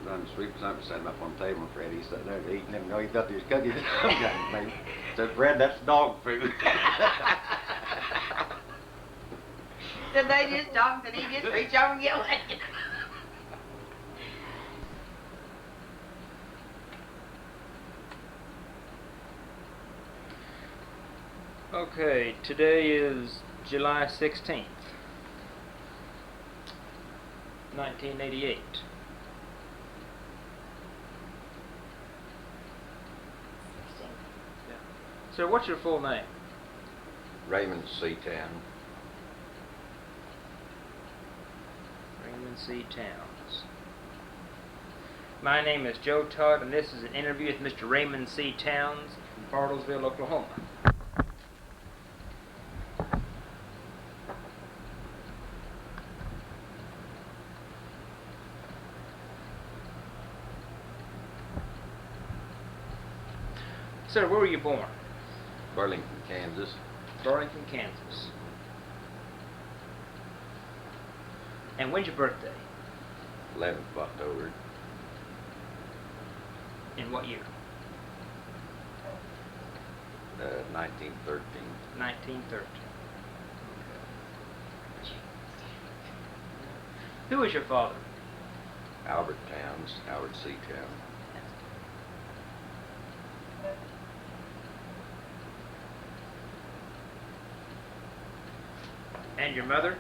done sweep something, set him up on the table, and Fred, he sat there eating them. No, he thought there was cookies. Said, Fred, that's dog food. Did they just talk? Did he just reach over and get one? Okay, today is July 16th, 1988. Yeah. So what's your full name? Raymond C. Town. Raymond C. Towns. My name is Joe Todd, and this is an interview with Mr. Raymond C. Towns from Bartlesville, Oklahoma. Sir, where were you born? Burlington, Kansas. Burlington, Kansas. And when's your birthday? 11th of October. In what year? 1913. 1913. Okay. Who was your father? Albert Towns, Albert C. Town. And your mother?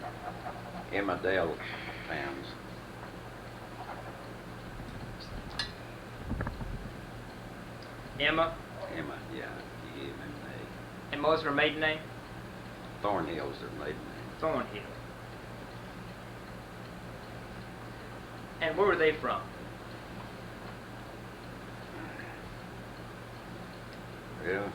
Emma Dale Towns. Emma? Emma, yeah, E-M-M-A. And what was her maiden name? Thornhill's their maiden name. Thornhill. And where were they from? Well,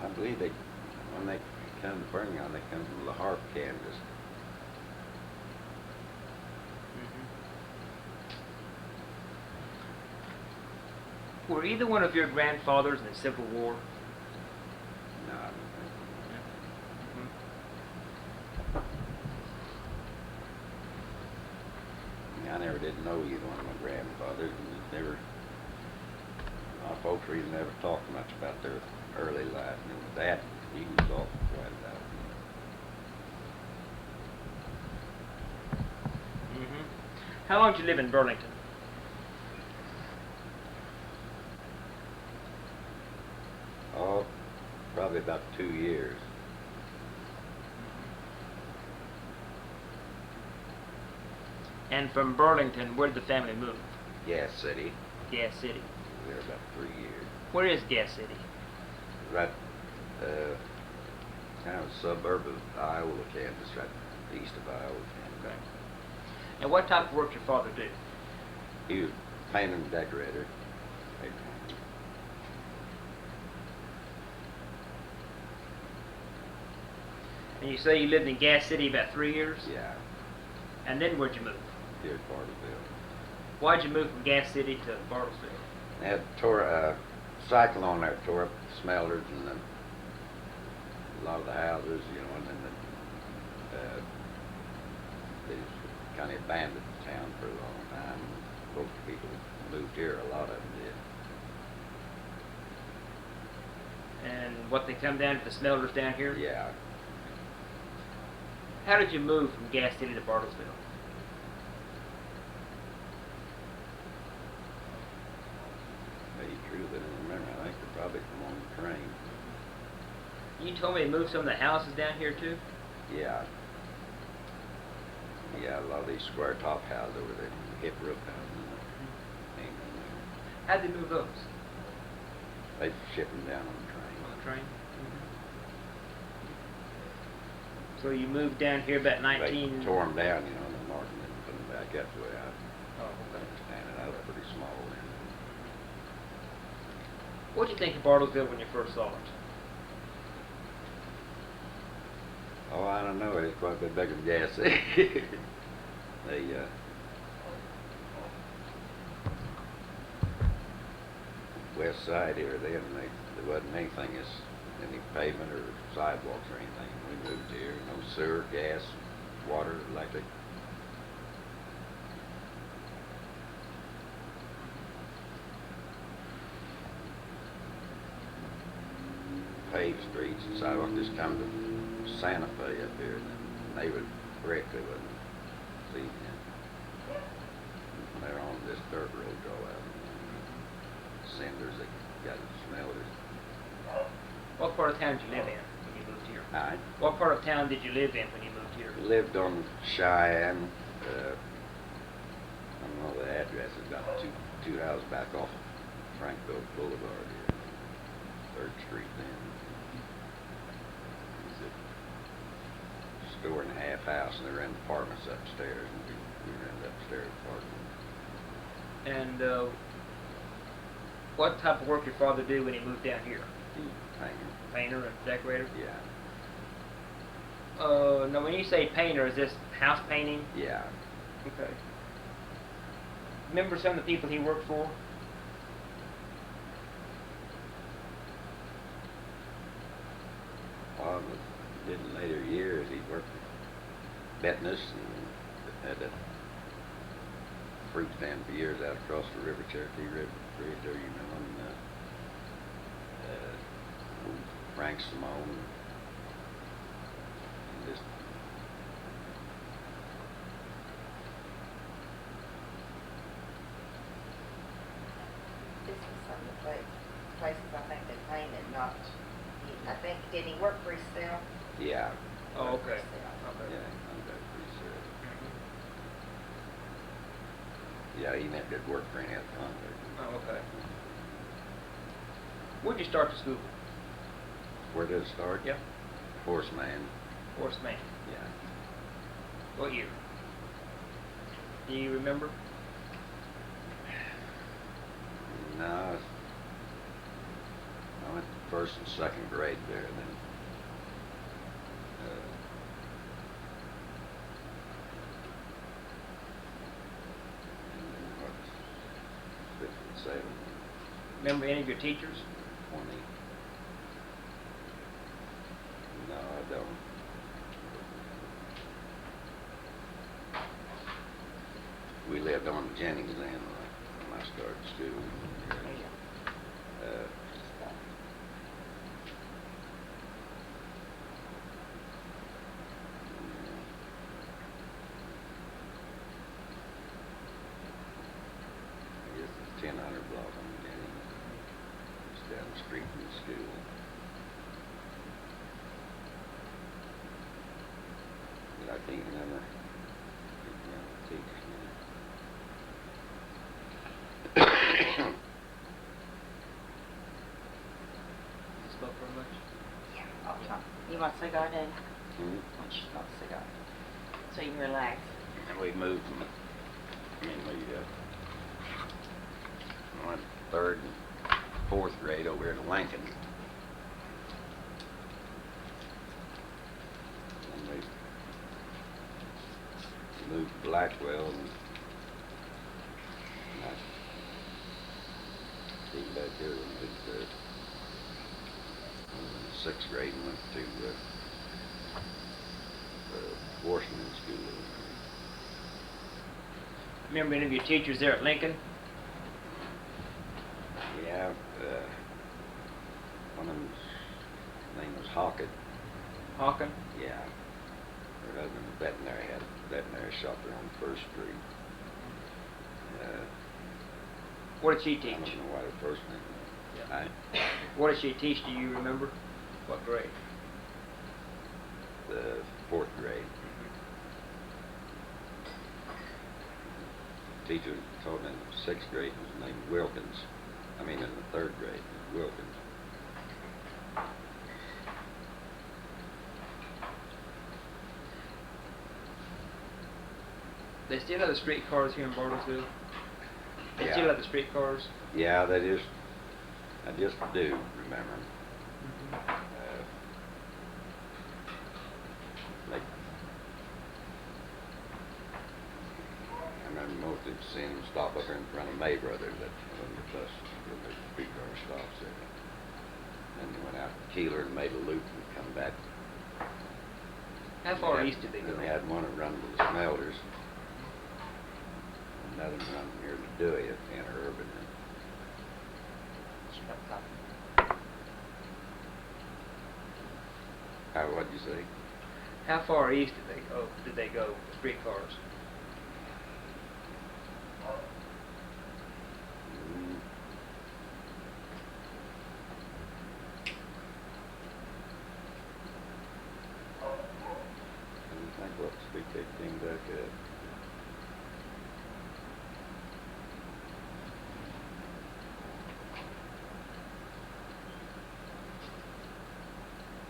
I believe they, when they come to Birmingham, they come from La Harpe, Kansas. Were either one of your grandfathers in the Civil War? No, I don't think so. I never did know either one of my grandfathers. They were, my folks really never talked much about their early life. And with that, he was off quite a bit. How long did you live in Burlington? Oh, probably about 2 years. And from Burlington, where did the family move? Gas City. Gas City. We were about 3 years. Where is Gas City? Right, kind of a suburb of Iowa, Kansas, right east of Iowa, Kansas. Okay. And what type of work did your father do? He was a painter and decorator. And you say you lived in Gas City about 3 years? Yeah, And then where'd you move? here at Bartlesville. Why'd you move from Gas City to Bartlesville? They had cyclone there tore up the smelters and a lot of the houses, you know, and then they just kind of abandoned the town for a long time. Most people moved here, a lot of them did. And what, they come down to the smelters down here? Yeah. How did you move from Gas City to Bartlesville? Tell you the truth, I don't remember. I think they're probably from on the train. You told me they moved some of the houses down here too? Yeah. Yeah, a lot of these square top houses over there, hip roof houses. How'd they move those? They ship them down on the train. On the train? So you moved down here about 19... They tore them down, you know, in the north and then put them back up the way I okay. understand it. I was pretty small then. What did you think of Bartlesville when you first saw it? Oh, I don't know. It's quite a bit bigger than Gas. They, west side here, there wasn't anything any pavement or sidewalks or anything. We moved here, no sewer, gas, water, electric. Paved streets and sidewalks just come to Santa Fe up here, and then they would brick, they wouldn't see it. They're on this dirt road all out. Cinders that got smelled. What part of town did you live in when you moved here? I What part of town did you live in when you moved here? lived on Cheyenne. I don't know the address. It's about two houses back off of Frankville Boulevard here, 3rd Street. Then it's a store and a half house, and they rented apartments upstairs, and we rented upstairs apartments. And what type of work your father do when he moved down here? Painter and decorator? Yeah. Now when you say painter, is this house painting? Yeah. Okay. Remember some of the people he worked for? Well, did in later years, he worked at Betness and had a fruit stand for years out across the river, Cherokee River Bridge there, you know, and Frank Simone, and just This was some of the places I think they painted, not, I think, didn't he work for himself? yeah. Oh, okay. Yeah, Okay. I'm pretty sure. Yeah, he never did work for any other contractor. Oh, okay. Where'd you start the school? Where did it start? Yeah. Horseman. Horseman. Yeah. What year? Do you remember? No, I went to 1st and 2nd grade there, and then what's 5th and 7th, Remember any of your teachers? 20. No, I don't. We lived on Jennings then when I started school. I guess it's 1000 block on Jennings. It's down the street from the school. But I can't remember the teacher's name. You smoke very much? Yeah. Oh, you want a cigar, Dad? Hmm? Why don't you smoke a cigar? So you can relax. And we moved from, we went 3rd and 4th grade over here to Lincoln. And we moved to Blackwell, and I came back here and moved to 6th grade and went to Washington School. Remember any of your teachers there at Lincoln? Yeah, one of them's name was Hockett. Hawken? Yeah. Her husband was veterinary, had a veterinary shop there on 1st Street. What did she I teach? don't know what her first name was. Yeah. What did she teach? Do you remember? What grade? The 4th grade. Teacher taught me in the 6th grade was named Wilkins. I mean, in the 3rd grade, Wilkins. They still have the streetcars here in Bartlesville? They still Yeah. have the streetcars? Yeah, I just do remember. And mostly seen them stop up there in front of May Brothers, that's when the bus, when the streetcar stops there. And they went out to Keeler and made a loop and come back. How far east did they go? And they had one that run to the Smelters. Another one run near the Dewey at Interurban. What'd you say? How far east did they go, the streetcars? I think what street they came back at.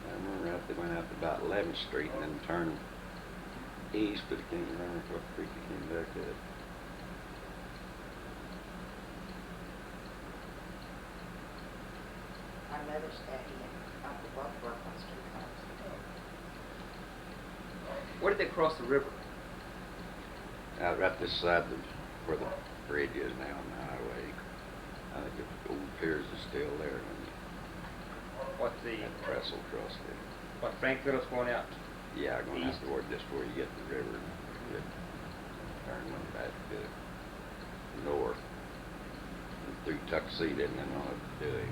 I remember they went out to about 11th Street and then turned east, but I can't remember what street they came back at. I noticed that Uncle Bob worked on streetcars. Where did they cross the river? Out right this side of where the bridge is now on the highway. I think the old piers is still there. What the? That trestle across there. What Frankville's going out? Yeah, going out East. toward just where you get the river. You turn one back to north. And through Tuxedo and then on to Dewey.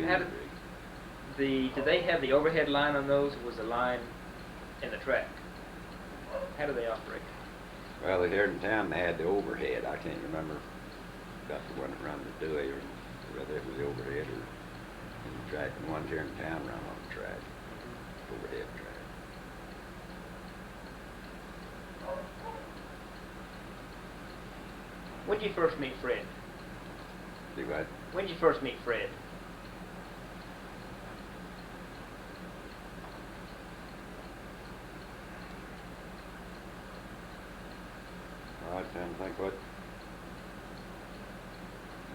How did they have the overhead line on those, or was the line in the track? How do they operate? Well, here in town they had the overhead. I can't remember about the one that run to Dewey or whether it was the overhead or in the track. And the ones here in town run on the track, overhead track. When did you first meet Fred? See what? When did you first meet Fred? I was trying to think what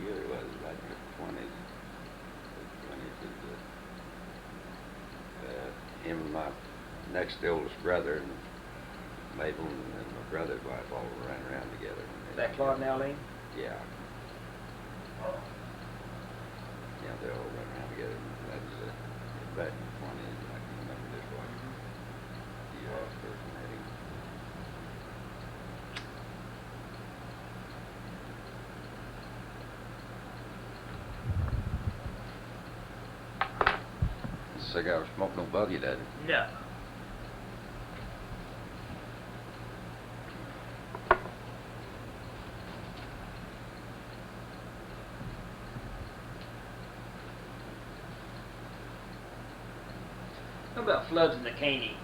year it was, like the 20s. Him and my next oldest brother and Mabel and my brother's wife all ran around together. Is that Claude and Aline? Yeah. Yeah, they all ran around together. That was back in the 20s. I can remember this one. Yeah, first met him. Cigar smoke don't bug you, does it? No. How about floods in the Caney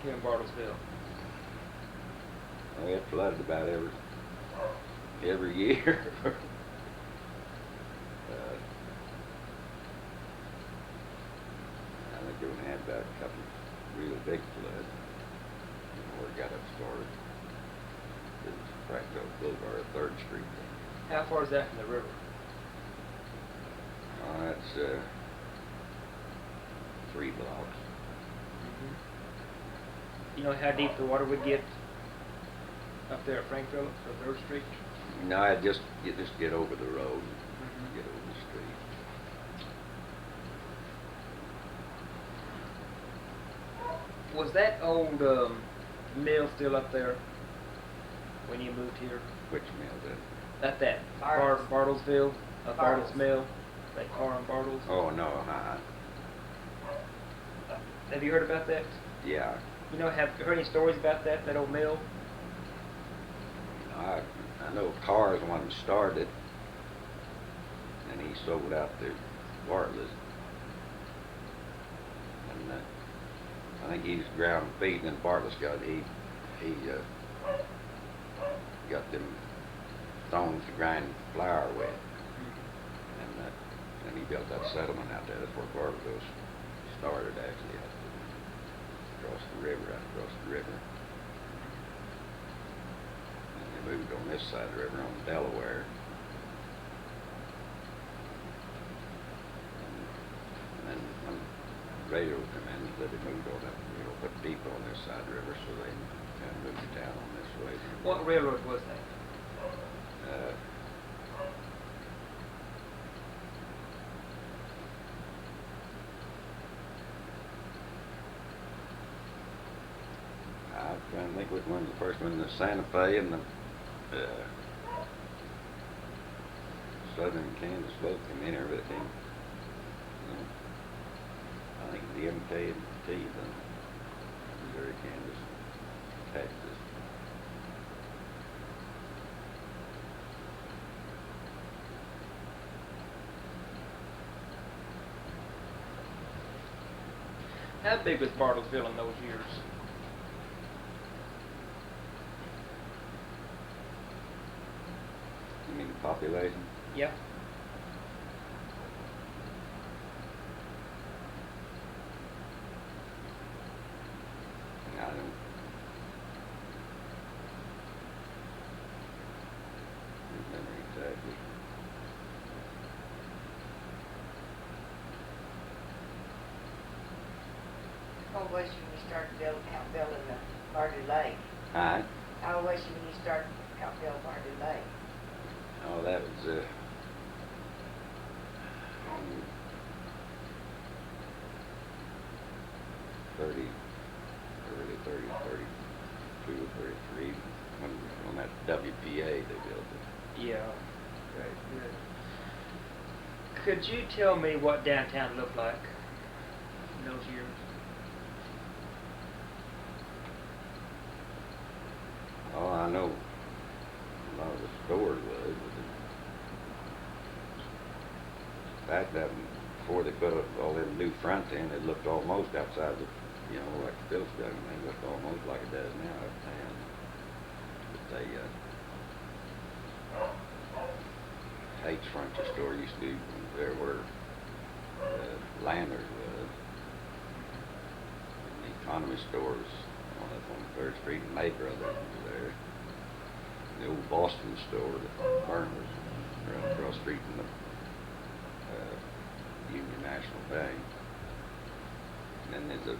here in Bartlesville? Oh, it flooded about every year. I think we had about a couple of real big floods. Where it got up started. It was Frankville Boulevard, 3rd Street. How far is that from the river? That's 3 blocks. You know how deep the water would get up there at Frankville, or 3rd Street? No, I just get over the road, get over the street. Was that old mill still up there when you moved here? Which mill then? At that Bartles. Bartlesville, Bartles Bartles. Mill, that car on Bartles. Oh no, Have you heard about that? yeah. You know, have you heard any stories about that old mill? I know Carr's the one that started, and he sold out to Bartlesville. And I think he's ground feeding in Bartlesville. He got them stones to grind flour with, and he built that settlement out there. That's where Bartlesville started, actually, across the river, out across the river. And they moved on this side of the river, on Delaware. And radio come in, that they moved all that, put the depot on this side of the river, so they kind of moved the town on this way. What railroad was that? I'm trying to think which one's the first one, the Santa Fe and the Southern Kansas both came in here, but it came, I think the MK and T, the Missouri, Kansas, Texas. How big was Bartlesville in those years? You mean the population? Yeah. I don't remember exactly. How was you when you started out building the Bartley Lake? Alright. How was you when you started out building Bartley Lake? Oh, that was, 30, early 30, 32, 33, when on that WPA they built it. Yeah. Right. Good. Could you tell me what downtown looked like in those years? Oh, I know a lot of the stores was, but back then, before they put up all them new fronts in, it looked almost outside the, like Phil's got, it looked almost like it does now uptown. But they, Hate's Frontier Store used to be there where Landers was. And the economy stores on 3rd Street and May Brothers was there. The old Boston store that burned was right across the street from the Union National Bank. And then there's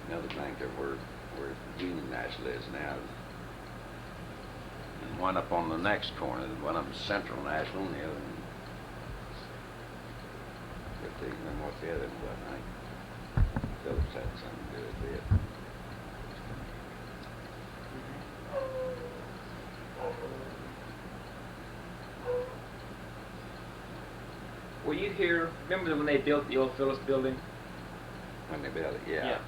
another bank there where Union National is now. And one up on the next corner, one of them Central National, and the other one, I can't remember what the other one was. I think Phillips had something to do with it. Were you here? Remember when they built the old Phillips building? When they built it, yeah. Yeah.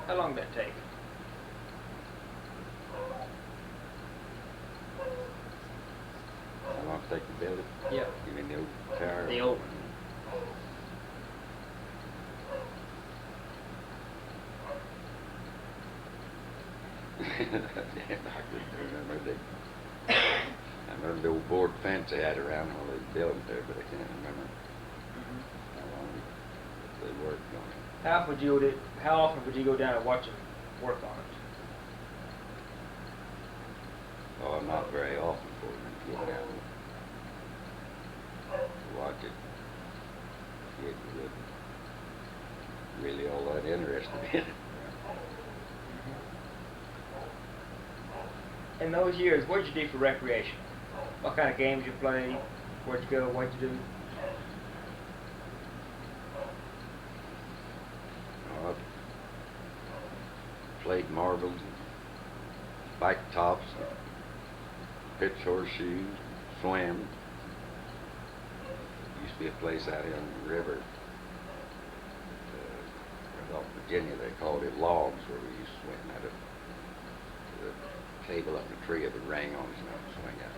How long did that take? How long did it take to build it? Yeah. You mean the old tower? The old one. I couldn't remember. I remember the old board fence they had around all those buildings there, but I can't remember how long they worked on it. How often would you go down and watch them work on it? Oh, not very often for them to go down to watch it. It wasn't really all that interested in it. In those years, what did you do for recreation? What kind of games you play? Where'd you go? What'd you do? I played marbles, bike tops, pitch horseshoes, swam. Used to be a place out here on the river, right off Virginia. They called it Logs, where we used to swim at it. The cable up the tree of the ring on us and swing out.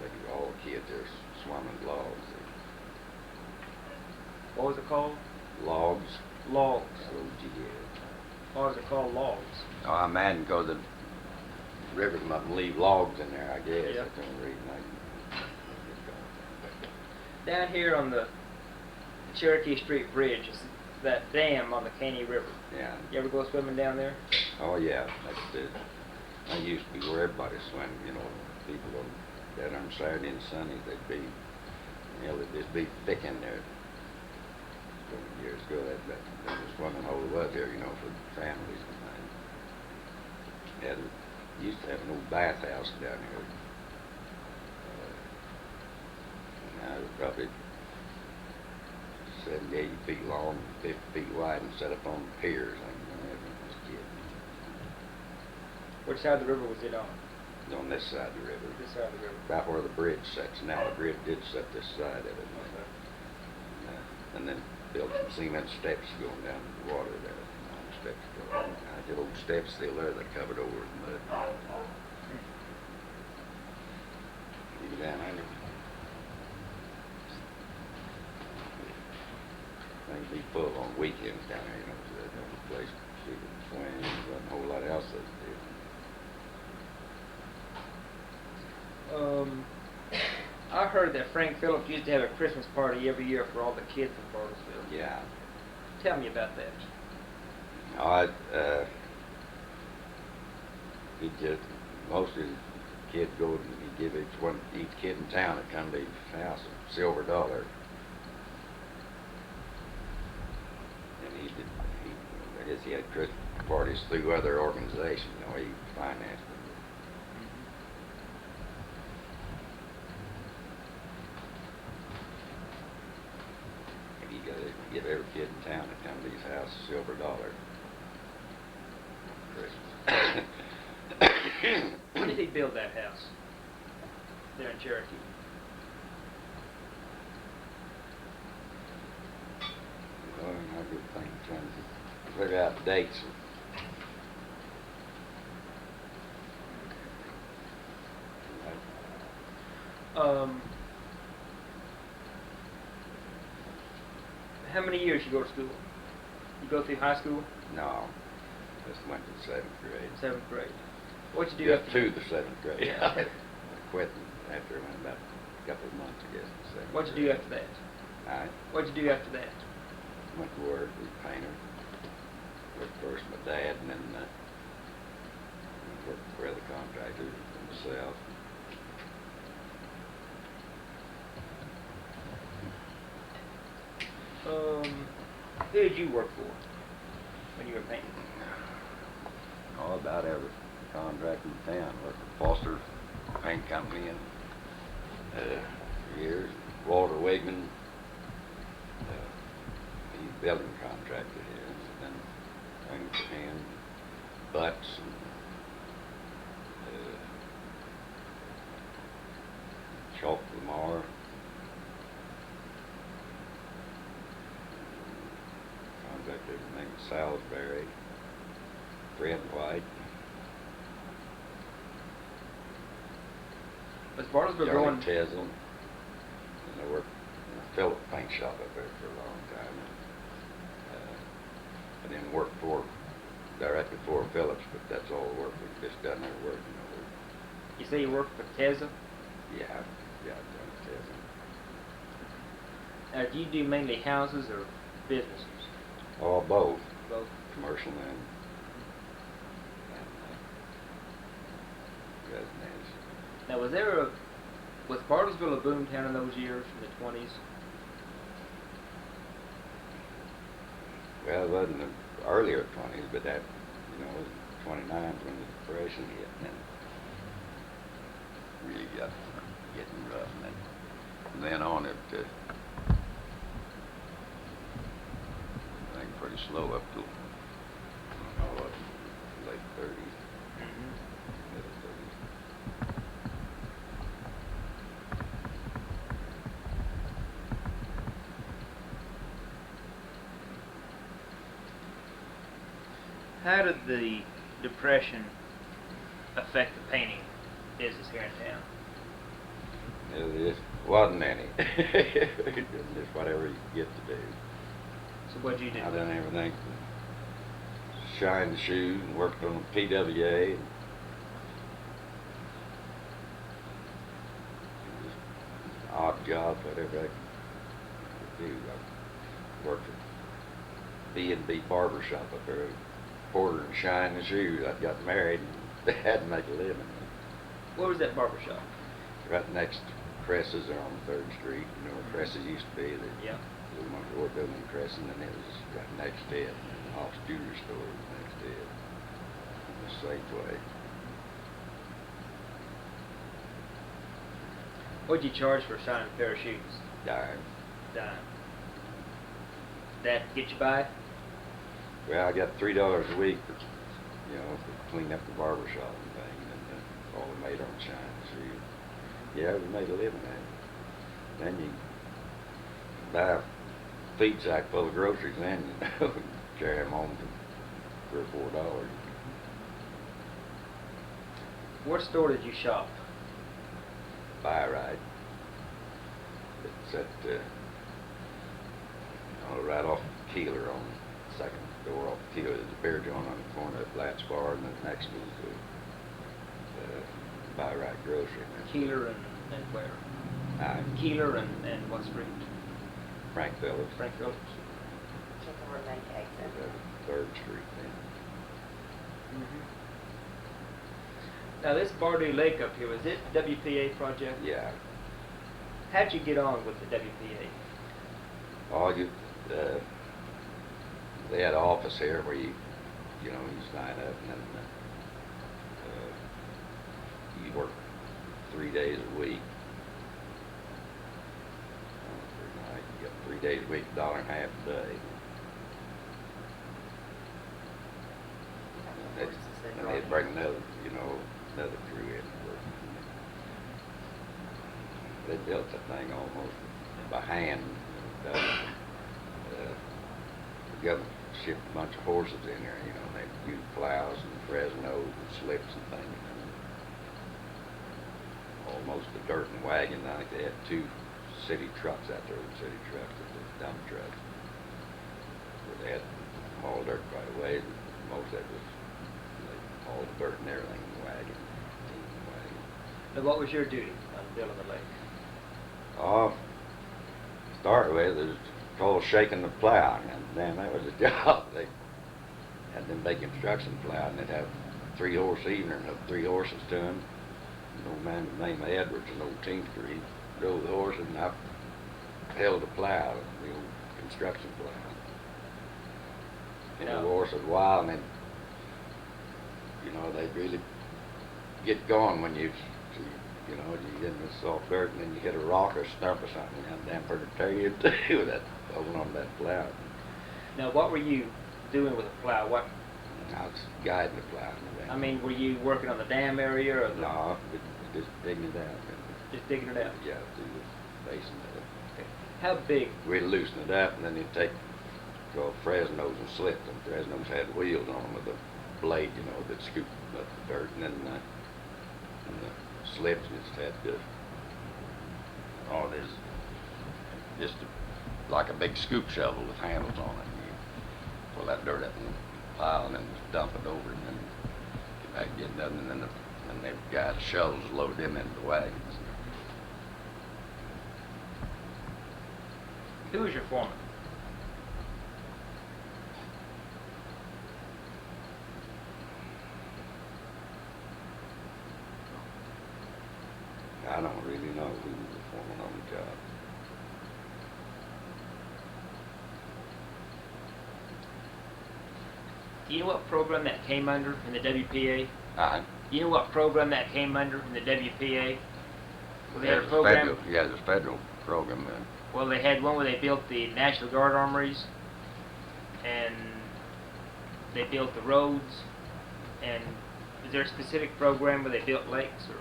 Like all the kids there swimming logs. What was it called? Logs. Logs. L-O-G-S. Why was it called logs? Oh, I'm mad because the river come up and leave logs in there, I guess. Yeah. That's the only reason Down here on the Cherokee Street Bridge is that dam on the Caney River. Yeah. You ever go swimming down there? Oh, yeah. That used to be where everybody swam, people down on Saturday and Sunday, they'd be You know, it'd just be thick in there. 20 years ago, that was swimming hole was there, you know, for families and things. Used to have an old bathhouse down here. Now it's probably 70, 80 feet long, 50 feet wide, and set up on piers. I was a kid. Which side of the river was it on? On this side of the river. This side of the river. About where the bridge sets. Now the bridge did set this side of it. And then built some cement steps going down to the water there. Steps going. The old steps still there, they covered over with mud. You go down under. Things be full on weekends down there, you know, so there's no place to see the swing, wasn't a whole lot else they did. I heard that Frank Phillips used to have a Christmas party every year for all the kids in Bartlesville. Yeah. Tell me about that. He just, most of the kids go and he'd give each kid in town that come to his house a silver dollar. And I guess he had Christmas parties through other organizations, you know, he financed them. And he got to give every kid in town that come to his house a silver dollar. Christmas. When did he build that house? There in Cherokee. Well, I good thing trying to figure out dates. How many years you go to school? You go through high school? No, just went to 7th grade. 7th grade. What'd you do Just after? to the 7th grade. Yeah. I quit after about a couple of months, I guess. In 7th What'd you do grade. after that? I What'd you do after that? went to work as a painter. Worked first with my dad, and then worked for other contractors in the south. Who did you work for when you were painting? All about every contractor in town. Worked for Foster Paint Company and years. Walter Wigman, he's a building contractor here, and then painted for him. Butts and Chalk Lamar. Contractor named Salisbury. Fred White. Was Bartlesville Charlie growing? Tesel. And I worked in a Phillips paint shop up there for a long time. I didn't work directly for Phillips, but that's all the work we've just done there working. You say you worked for Teza? Yeah, I've done Tesel. Do you do mainly houses or businesses? Oh, both. Both. Commercial and residential. Now, was Bartlesville a boom town in those years, in the 20s? Well, it wasn't the earlier 20s, but that, you know, 29 when the Depression hit, and then really got getting rough. And then on it, I think pretty slow up to, late 30s, middle 30s. How did the Depression affect the painting business here in town? There just wasn't any. Just whatever you could get to do. So what'd you do? I done everything. Shined the shoes and worked on the PWA. And just odd jobs, whatever I could do. I worked at B&B barber shop up there, porter and shine the shoes. I got married and had to make a living. Where was that barber shop? Right next presses are on 3rd Street. You know where presses used to be? The Yeah. little motor building Crescent, and it was right next to it. And the Hoff's Jewelry Store was next to it. The Safeway. What'd you charge for signing a pair of shoes? Dime. Dime. That get you by? Well, I got $3 a week for, you know, for cleaning up the barber shop and thing, and all the maid on shine. So yeah, we made a living at it. Then you buy a feed sack full of groceries, and you know, carry them home for $3 or $4. What store did you shop? Buy right. It's at right off Keeler on the second door off Keeler. There's a beer joint on the corner of Blatt's Bar, and then next to it is Buy Right Grocery. Keeler and where? Keeler and what street? Frank Phillips. Frank Phillips. Check over late exit. 3rd Street then. Now this Bardu Lake up here, was it WPA project? Yeah. How'd you get on with the WPA? Oh, they had an office here where you sign up, and then you work 3 days a week. You got 3 days a week, $1.50 a day. And they'd bring another crew in to work. They built the thing almost by hand. The government shipped a bunch of horses in there, you know, and they used plows and Fresnos and slips and things. And almost a dirt and wagon. I think they had 2 city trucks out there, city trucks, the dump trucks. Where they had hauled dirt right away. Most of it was all the dirt and everything in the wagon. Now what was your duty on building the lake? Start with, it was called shaking the plow, and then that was a job. They had them big construction plow, and they'd have 3-horse evener, and up 3 horses to them. An old man named Edwards, an old teamster, he drove the horse, and I held the plow, the old construction plow. And the horse was wild, and then, you know, they'd really get going when you get in the soft dirt, and then you hit a rock or a stump or something, and damn pretty tear you too with that, holding on to that plow. Now, what were you doing with the plow? What? I was guiding the plow. I mean, were you working on the dam area or the? No, just digging it out. Just digging it out? Yeah, through the basin of it. Okay. How big? We'd loosen it up, and then you'd take Fresnos and slip them. Fresnos had wheels on them with a blade, you know, that scooped up the dirt, and then the slips just had this, just like a big scoop shovel with handles on it. And you pull that dirt up in the pile and then just dump it over, and then get back getting done, and then they got the shovels load them into the wagons. Who was your foreman? I don't really know who was the foreman on the job. Do you know what program that came under in the WPA? Do you know what program that came under in the WPA? Well, they had a program. Yeah, there's a federal program then. Well, they had one where they built the National Guard armories, and they built the roads. And is there a specific program where they built lakes, or?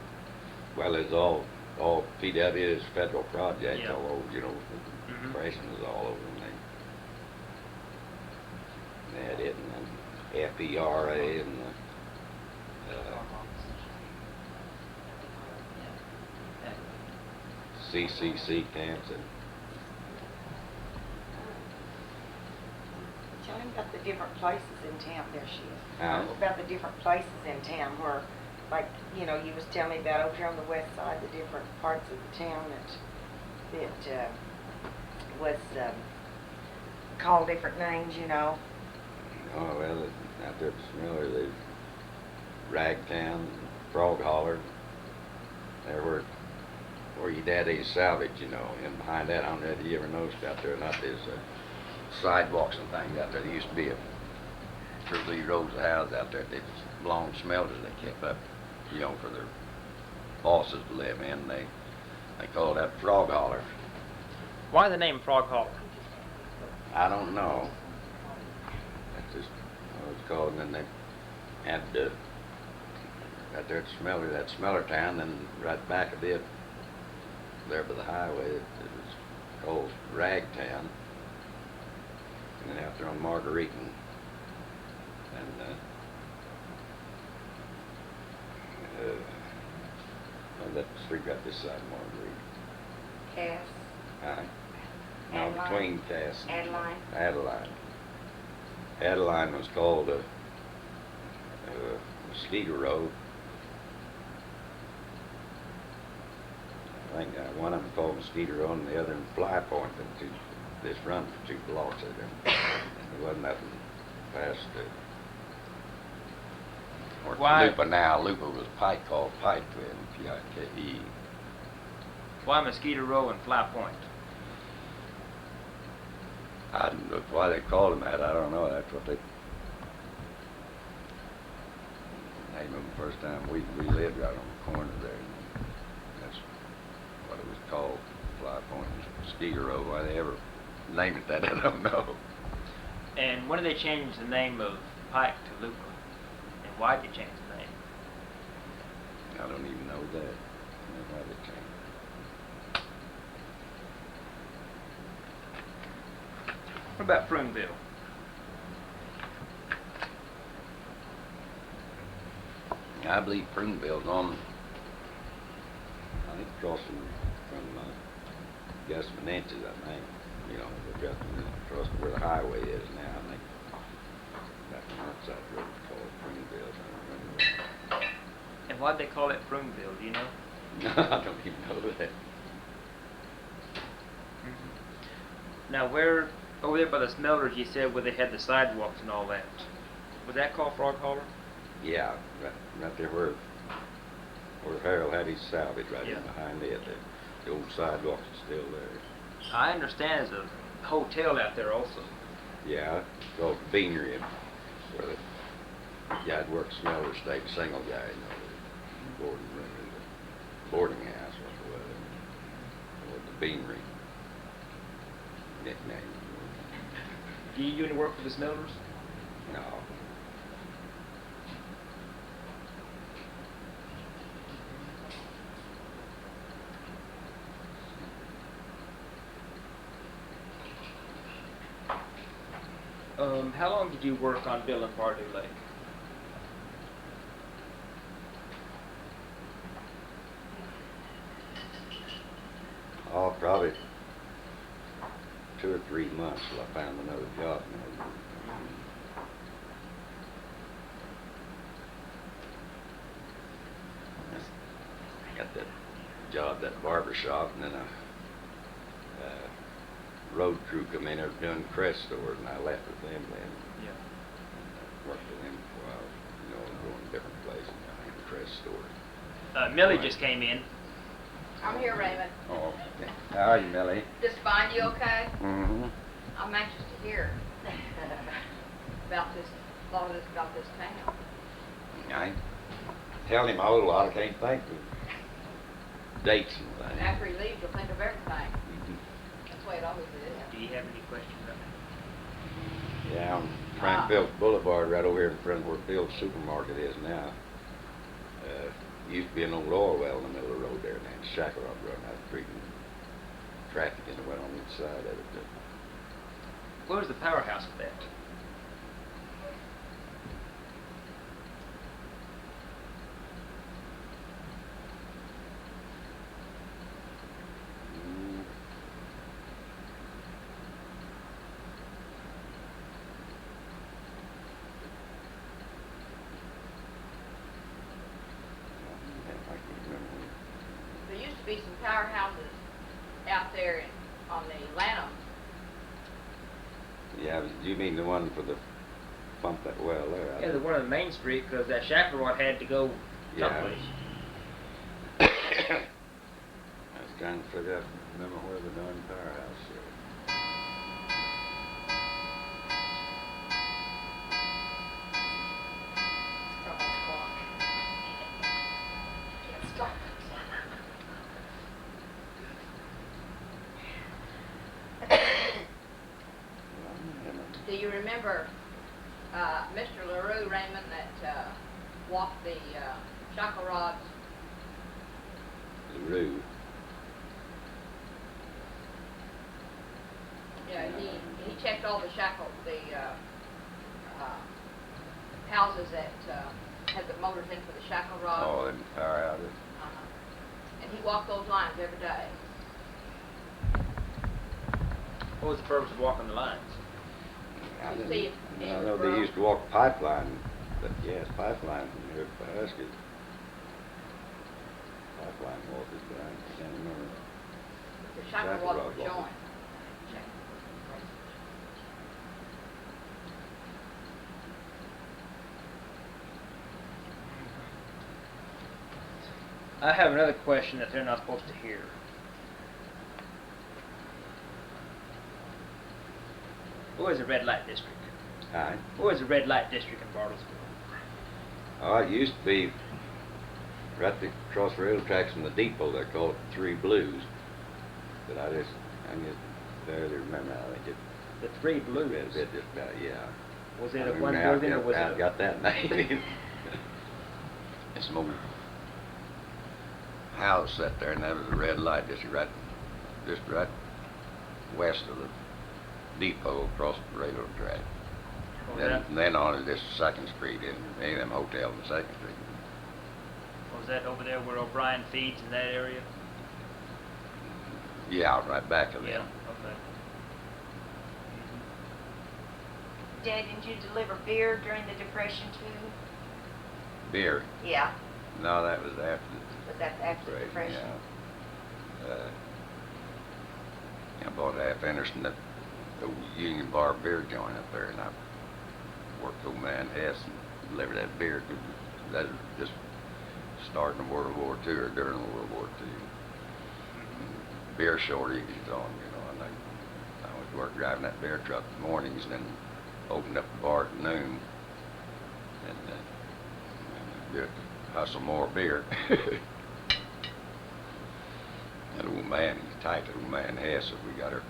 Well, it's all PW is federal projects, Yeah. all over, you know, compression is all over them. They had it, and then FERA, and CCC camps, and Tell him about the different places in town. There she is. Huh? About the different places in town where, like, you know, you was telling me about over here on the west side, the different parts of the town that was called different names, you know. oh, well, out there at Smiller, there's Ragtown, Frog Holler, there where your daddy's salvage, you know, and behind that, I don't know if you ever noticed out there or not, there's sidewalks and things out there. There used to be a 2 or 3 rows of houses out there. They belonged to smelters they kept up, you know, for their bosses to live in. They called that Frog Holler. Why the name Frog Holler? I don't know. That's just what it's called. And then they had out there at the smelter, that smelter town, then right back a bit, there by the highway, it was called Ragtown. And then out there on Marguerite and that street right this side of Marguerite. Cass. No, Adeline. between Cass and Adeline. Adeline was called Mosquito Road. I think one of them called Mosquito Road and the other in Fly Point. This run for 2 blocks of them. There wasn't nothing past Why? Lupa now. Lupa was Pike, called Pike then, P-I-K-E. Why Mosquito Row and Fly Point? I don't know why they called them that. I don't know. That's what they named them the first time we lived right on the corner there. That's what it was called, Fly Point, Mosquito Row. Why they ever named it that, I don't know. And when did they change the name of Pike to Lupa? And why did they change the name? I don't even know that. I don't know why they changed it. What about Pruneville? I believe Pruneville's on, I think, crossing from Gus Menences, I think. You know, across where the highway is now, I think. That north side road is called Pruneville. I don't remember. And why'd they call it Pruneville, do you know? I don't even know that. Now where, over there by the smelters, you said where they had the sidewalks and all that. Was that called Frog Holler? Yeah, right there where Harold had his salvage, right Yeah. in behind it. The old sidewalks are still there. I understand there's a hotel out there also. Yeah, it's called the Beanery, where the guy that worked smelter stayed, a single guy, you know, the boarding room, the boarding house, or the Beanery nickname. Do you do any work for the smelters? No. How long did you work on building Pardue Lake? Oh, probably 2 or 3 months till I found another job. I got that job, that barber shop, and then a road crew come in there doing crest stores, and I left with them then. Yeah. Worked with them for a while, you know, going to different places, in the crest stores. Millie just came in. I'm here, Raymond. Oh, okay. How are you, Millie? Just find you okay? Mm-hmm. I'm anxious to hear about this, a lot of this about this town. I ain't telling him a whole lot. I can't think of dates and things. After he leaves, you'll think of everything. Mhm. That's the way it always is. Do you have any questions about that? Yeah, on Frank Phillips Boulevard, right over here in front of where Phil's supermarket is now. Used to be an old oil well in the middle of the road there, and then Shackle Rock running out the creek, and traffic in the went on each side of it. Where's the powerhouse for that? Mm. I can't remember. There used to be some powerhouses out there on the Lanham. Yeah, you mean the one for the pump that well there? I Yeah, the think. one on Main Street, because that Shackle Rod had to go Yeah. someplace. That's trying to figure out, remember where the darn powerhouse is. From the clock. Can't stop Do you remember Mr. LaRue, Raymond, that walked the shackle rods? LaRue. Yeah, he checked all the houses that had the motors in for the shackle rods. Oh, them powerhouses. And he walked those lines every day. What was the purpose of walking the lines? I To didn't- see if I it know was they broke. used to walk pipeline, but yes, pipeline from here to Husky. Pipeline walkers, but I can't remember. The shackle Shackle rods rod were walkers. joined. I have another question that they're not supposed to hear. What is a red light district? Aye. What is a red light district in Bartlesville? Oh, it used to be right across the railroad tracks from the depot. They called it Three Blues. But I just barely remember how they did. The Three Blues. Read just about, yeah. Was I it a remember one how building or was how it a... got that name. It's some old house set there, and that was a red light district just right west of the depot across the railroad track. Then on to this 2nd Street, and any of them hotels on 2nd Street. Was that over there where O'Brien feeds in that area? Yeah, out right back of them. Okay. Dad, didn't you deliver beer during the Depression too? Beer. Yeah. No, that was after Was that after the the Depression? Yeah. I bought half interest in the old Union Bar beer joint up there, and I worked for old man Hess and delivered that beer. That was just starting in World War II or during World War II. Beer shortages on, and I was work driving that beer truck in the mornings, and then opened up the bar at noon, and just hustle more beer. That old man, he's tight, that old man Hess, we got her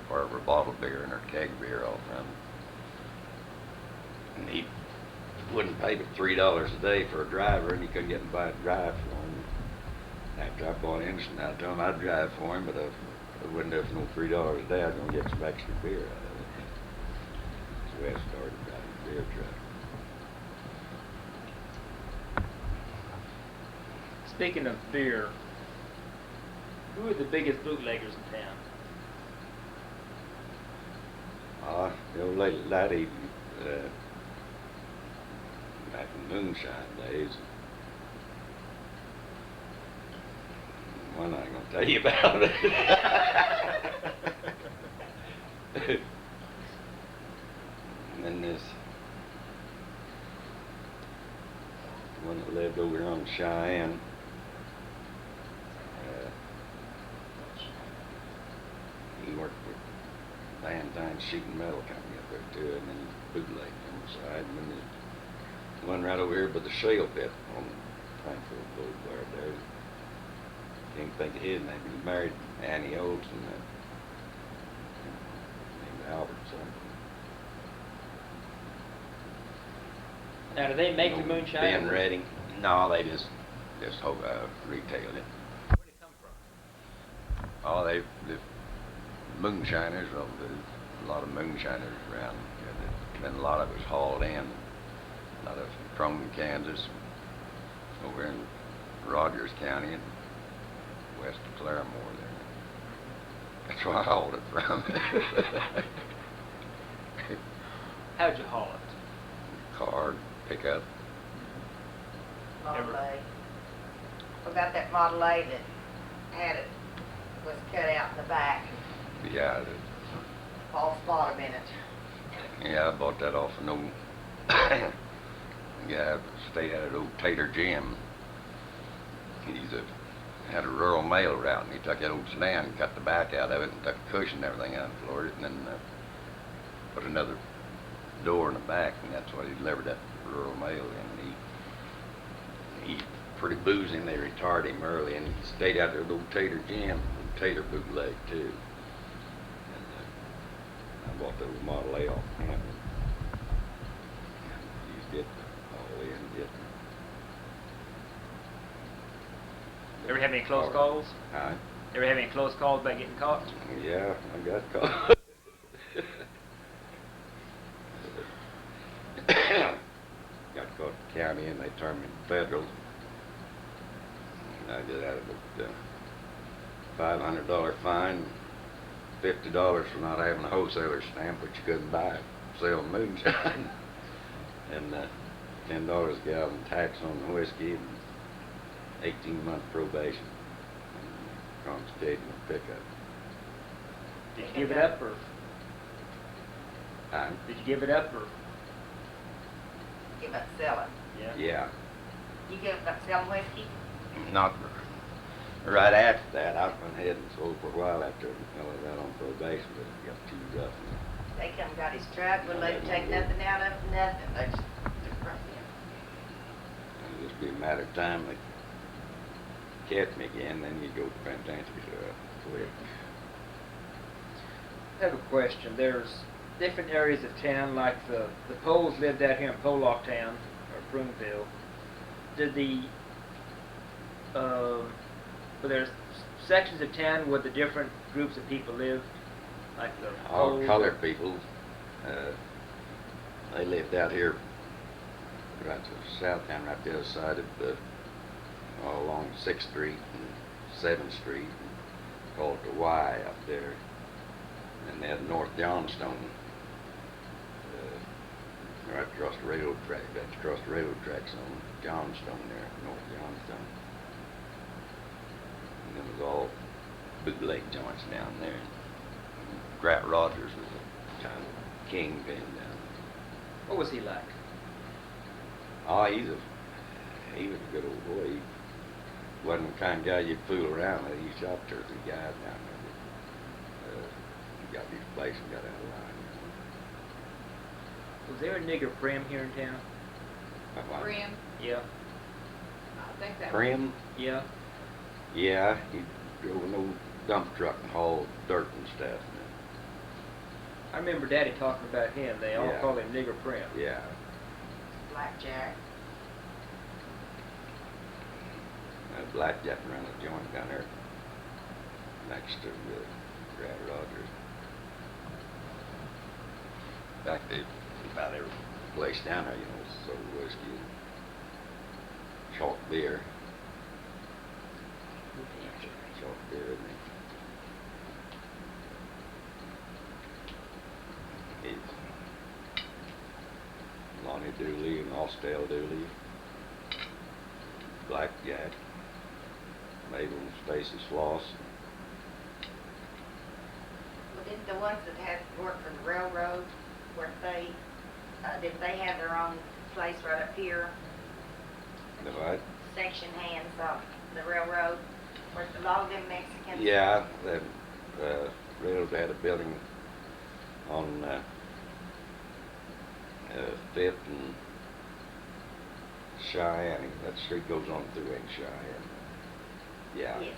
part of her bottle beer and her keg beer all from him. And he wouldn't pay but $3 a day for a driver, and he couldn't get him to buy a drive for him. After I bought Anderson, I told him I'd drive for him, but I wouldn't do it for no $3 a day. I was going to get some extra beer out of it. So I started driving a beer truck. Speaking of beer, who are the biggest bootleggers in town? The old lady back in moonshine days. One I ain't gonna tell you about it. And then this one that lived over here on Cheyenne. He worked for Valentine Sheet and Metal Company up there too, and then he bootlegged on the side. And then there's one right over here by the shale pit on Frankfurt Boulevard there. Can't think of his name. He married Annie Olson, named Albert something. Now, do they make the moonshine? Ben Redding. No, they just retailed it. Where'd it come from? Oh, the moonshiners, well, there's a lot of moonshiners around. Then a lot of it was hauled in. A lot of from Kansas, over in Rogers County and west of Claremore there. That's where I hauled it from. How'd you haul it? Car, pickup. Model A. What about that Model A that had it, was cut out in the back, Yeah, false bottom in it? yeah, I bought that off an old yeah, stayed at an old Tater Jim. He's a had a rural mail route, and he took that old sedan and cut the back out of it and took the cushion and everything out and floored it, and then put another door in the back, and that's what he delivered that rural mail in. He pretty boozy, and they retired him early, and he stayed out there with old Tater Jim, old Tater bootleg too. And I bought the old Model A off him. Used it all in, get. Ever have any close calls? Huh? Ever have any close calls about getting caught? Yeah, I got caught. Got caught in the county, and they turned me federal. And I did out of it $500 fine, $50 for not having a wholesaler stamp, which you couldn't buy, sell moonshine, and $10 a gallon tax on the whiskey, and 18-month probation, and confiscating the pickup. Did you give it up, or Huh? did you give it up, or? Give up selling. Yeah. Yeah. You give up selling whiskey? Not right after that. I went ahead and sold for a while after I got on probation, but it got too rough. They come got his truck, wouldn't let him take nothing out of it, nothing. They just took from him. It'll just be a matter of time they catch me again, then you go to penitentiary quick. I have a question. There's different areas of town, like the Poles lived out here in Pollock Town, or Broomville. Did were there sections of town where the different groups of people lived? Like the All Poles? colored people, they lived out here right to the south town, right the other side of all along 6th Street and 7th Street, and called the Y up there. And they had North Johnstone, right across the railroad track. That's across the railroad tracks on Johnstone there, North Johnstone. And it was all bootleg joints down there. Grat Rogers was a kind of kingpin down there. What was he like? Oh, he was a good old boy. He wasn't the kind of guy you'd fool around with. He shot 2 or 3 guys down there. He got his place and got out of line. Was there a nigger prim here in town? Brim, Yeah. I think that. Prim? Yeah. Yeah, he drove an old dump truck and hauled dirt and stuff. I remember Daddy talking about him. They all Yeah. called him Nigger Prim. Yeah. Blackjack. Blackjack ran a joint down there next to Grat Rogers. In fact, about every place down there, sold whiskey and chalk beer. Chalk beer, isn't it? Lonnie Dooley and Austell Dooley, Blackjack, Mabel and Stacy Sloss. Well, didn't the ones that had worked for the railroad, did they have their own place right up here? The what? Section hands off the railroad, where a lot of them Mexicans. Yeah, the railroad had a building on 5th and Cheyenne. That street goes on through in Cheyenne. Yeah. Yes.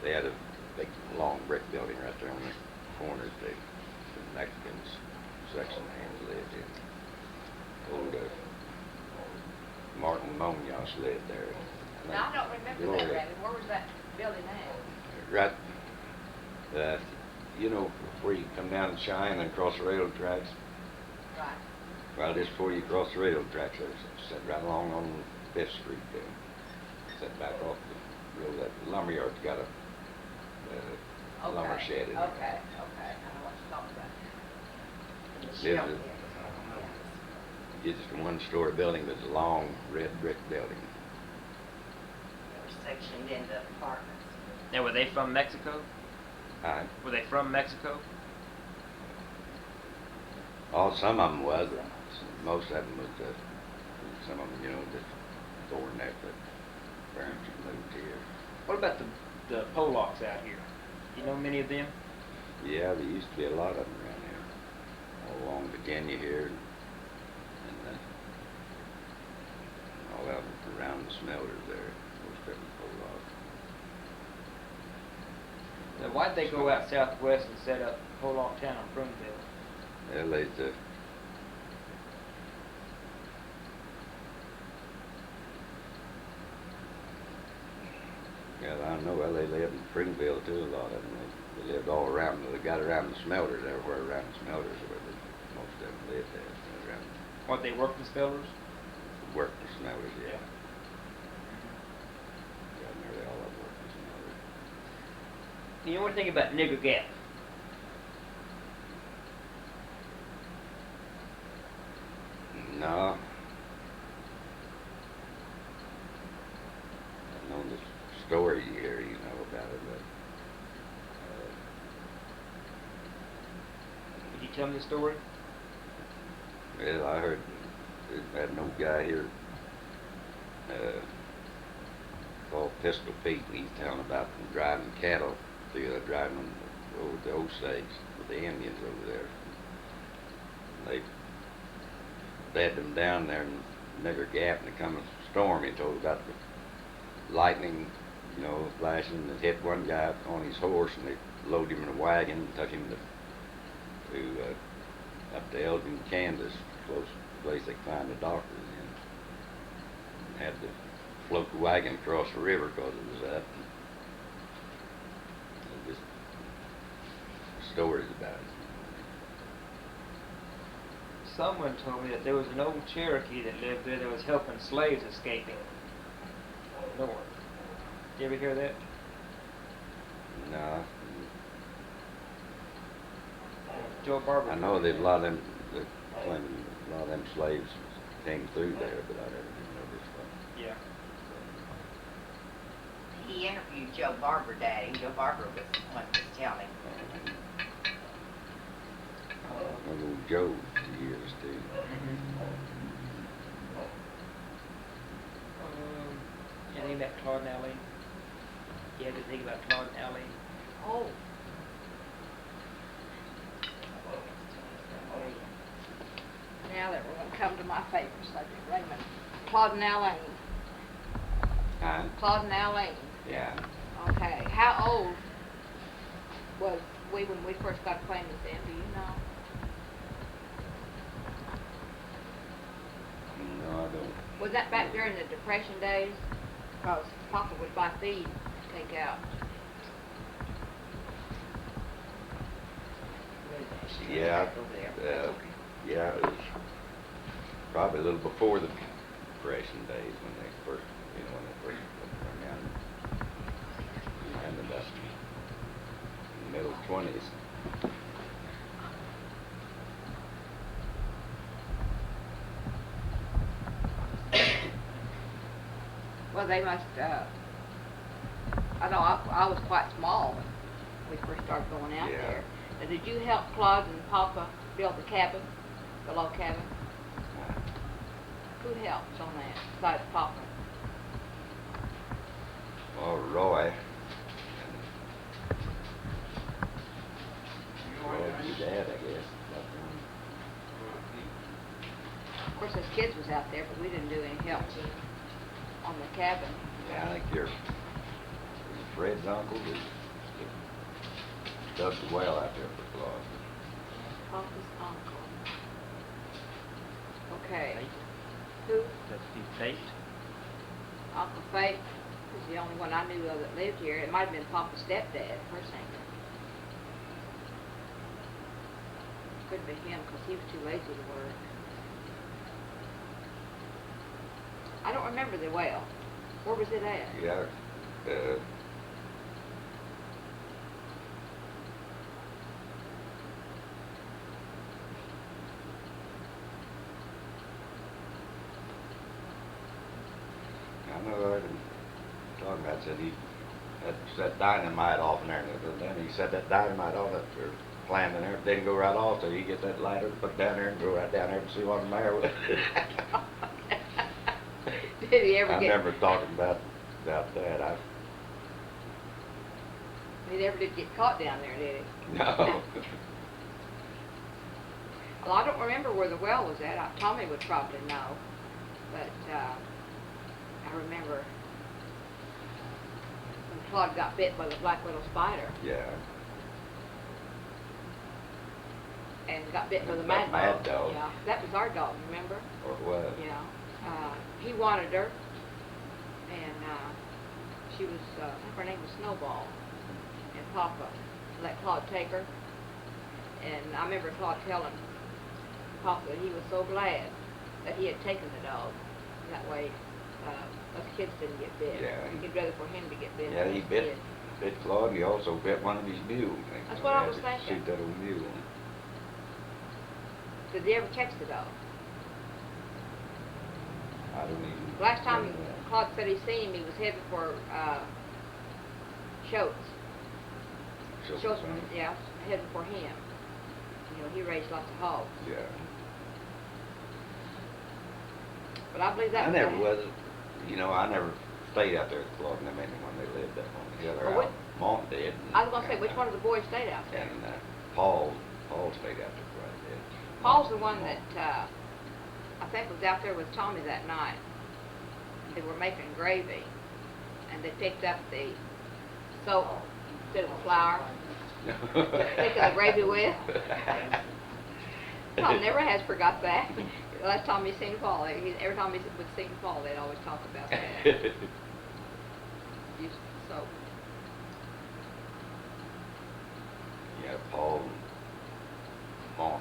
They had a big, long brick building right there on the corner that the Mexicans section hands lived in. Old Martin Munoz lived there. Now, I don't remember that, Gloria. Randy. Where was that building at? Right, before you come down to Cheyenne and cross the railroad tracks. Right. Well, just before you cross the railroad tracks, there's set right along on 5th Street there. Set back off the road. That lumberyard's got a lumber shed in it. Okay, I know what you're talking about. There's it's just a one-story building that's a long red brick building. They were sectioned into apartments. Now, were they from Mexico? Were they from Mexico? Oh, some of them was. Most of them was. Some of them, just foreign that parents moved here. What about the Polacks out here? You know many of them? Yeah, there used to be a lot of them around here, all along Virginia here, and all out around the smelters there, most of them pulled off. Now, why'd they go out southwest and set up Polack Town on Prunesville? Well, yeah, I know. Well, they lived in Springville too. A lot of them. They lived all around. They got around the smelters everywhere around the smelters where most of them lived at. Around. What, they worked in spellers? Worked the smelters, yeah. Yeah, nearly all of them worked the smelters. You know anything about Nigger Gap? No. I know the story here, you know about it, but Could you tell me the story? well, I heard that an old guy here called Pistol Pete, and he's telling about them driving cattle through driving them over the Osage with the Indians over there. They had them down there in Nigger Gap, and it come a storm. He told about the lightning, you know, flashing, and it hit one guy on his horse, and they loaded him in a wagon and took him to up to Elgin, Kansas, close to the place they find the doctors in, and had to float the wagon across the river because it was up. And just stories about it. Someone told me that there was an old Cherokee that lived there that was helping slaves escaping north. Did you ever hear that? No, Joe Barber. I know that a lot of them, a lot of them slaves came through there, but I never did know this one. Yeah. He interviewed Joe Barber, Daddy. Joe Barber was the one that was telling. Uncle Joe years too. Anything about Todd and Allie? You had to think about Todd and Allie. Oh. Now that we're going to come to my favorite subject, Raymond. Claude and Allen. Huh? Claude and Allen. Yeah. Okay. How old was we when we first got acquainted with them? Do you know? No, I don't. Was that back during the Depression days? Because Papa would buy feed to take out. Yeah, yeah, it was probably a little before the Depression days when they first, you know, when they first went down in the middle 20s. Well, they must, I know I was quite small when we first started going out Yeah. there. Now, did you help Claude and Papa build the cabin, the log cabin? Who helps on that besides Papa? Well, Roy. Roy, your dad, I guess. Of course, us kids was out there, but we didn't do any help on the cabin. Yeah, I think you're Fred's uncle that dug the well out there for Claude. Papa's uncle. Okay. Fate? Who? That's the Fate. Uncle Fate was the only one I knew of that lived here. It might have been Papa's stepdad, first name. Could be him because he was too lazy to work. I don't remember the well. Where was it at? Yeah, I know I didn't talk about said he had set dynamite off in there, and then he set that dynamite off that they're planting there. It didn't go right off, so you get that lighter, put down there, and go right down there and see what the matter was. Did he ever I get? never talked about that. He never did get caught down there, did he? No. Well, I don't remember where the well was at. Tommy would probably know. But I remember when Todd got bit by the black widow spider Yeah. and got bit by the That mad dog. mad dog. Yeah, that was our dog, remember? Or what? Yeah. He wanted her, and she was, I think her name was Snowball, and Papa let Claude take her. And I remember Claude telling Papa that he was so glad that he had taken the dog. That way, us kids didn't get bit. Yeah. He'd rather for him to get bit Yeah, than he us bit kids. Claude. He also bit one of his mules. That's what I was thinking. Shoot that old mule. Did they ever catch the dog? I don't even. Last time remember that. Claude said he seen him, he was heading for Schultz. Schultz, yeah, heading for him. You know, he raised lots of hogs. Yeah. But I believe that I never was. You know, I never stayed out there at Claude and them when they lived up on the other Well, out. Mom did. I was gonna say, which one of the boys stayed out there? And Paul stayed out there quite a bit. Paul's the one that I think was out there with Tommy that night. They were making gravy, and they picked up the soap instead of the flour. Taking the gravy with. Tom never has forgot that. Last time he seen Paul, every time he would see Paul, they'd always talk about that. Used soap. Yeah, Paul and Mom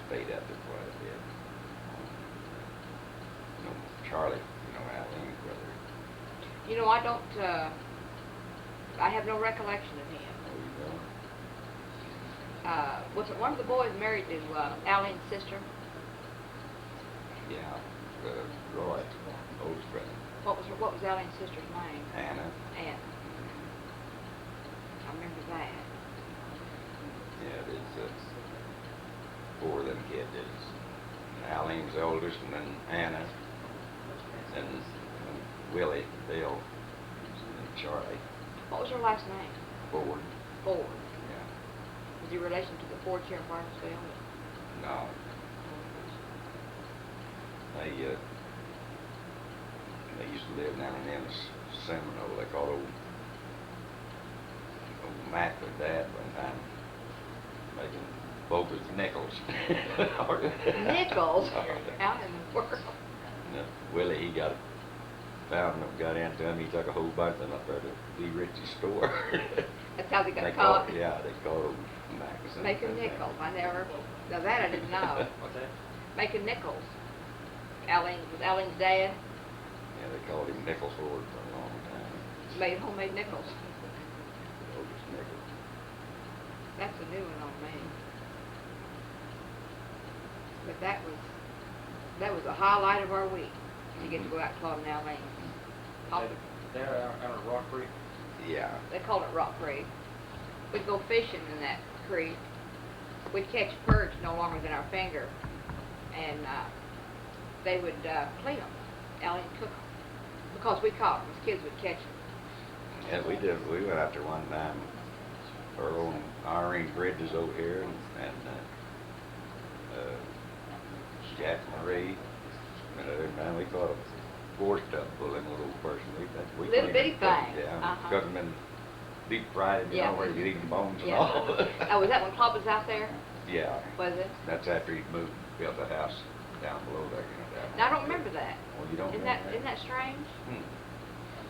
stayed out there quite a bit. You know, Charlie, you know, Aileen's brother. You know, I don't, I have no recollection of him. Oh, you know? Wasn't one of the boys married to Aileen's sister? Yeah, Roy, oldest brother. What was Aileen's sister's name? Anna. Anna. I remember that. Yeah, there's four of them kids. It's Aileen's the oldest, and then Anna, and Willie, Bill, and Charlie. What was her last name? Ford. Ford. Yeah. Was he relation to the Ford here in Bartlesville? No. They used to live down in Ennis, Seminole. They called old Mac their dad one time, making bogus nickels. Nickels? Out in the world. Willie, he found them, got into them. He took a whole bunch of them up there to B. Richie's store. That's how they got They caught. Yeah, they called Mac. Making nickels. Now that I didn't know. What's that? Making nickels. Was Aileen's dad Yeah, they called him Nickel Ford for a long time. made homemade nickels. Bogus nickels. That's a new one on me. But that was a highlight of our week, to get to go out to Claude and Aileen's. They're out on Rock Creek. Yeah. They called it Rock Creek. We'd go fishing in that creek. We'd catch perch no longer than our finger, and they would clean them. Aileen cook them because we caught them. As kids would catch them. Yeah, we did. We went out there one time. Earl and Irene Bridges over here, and Jack Marie. Man, we caught a four stuff full of little person. We Little cleaned bitty them, things. Yeah, cooked them in deep fried, you Yeah. know, where you eat the bones and Yeah. all. Oh, was that when Claude was out there? Yeah. Was it? That's after he moved, built the house down below there, you know. Down Now, I don't remember that. Oh, you don't Isn't remember isn't that strange? Hmm.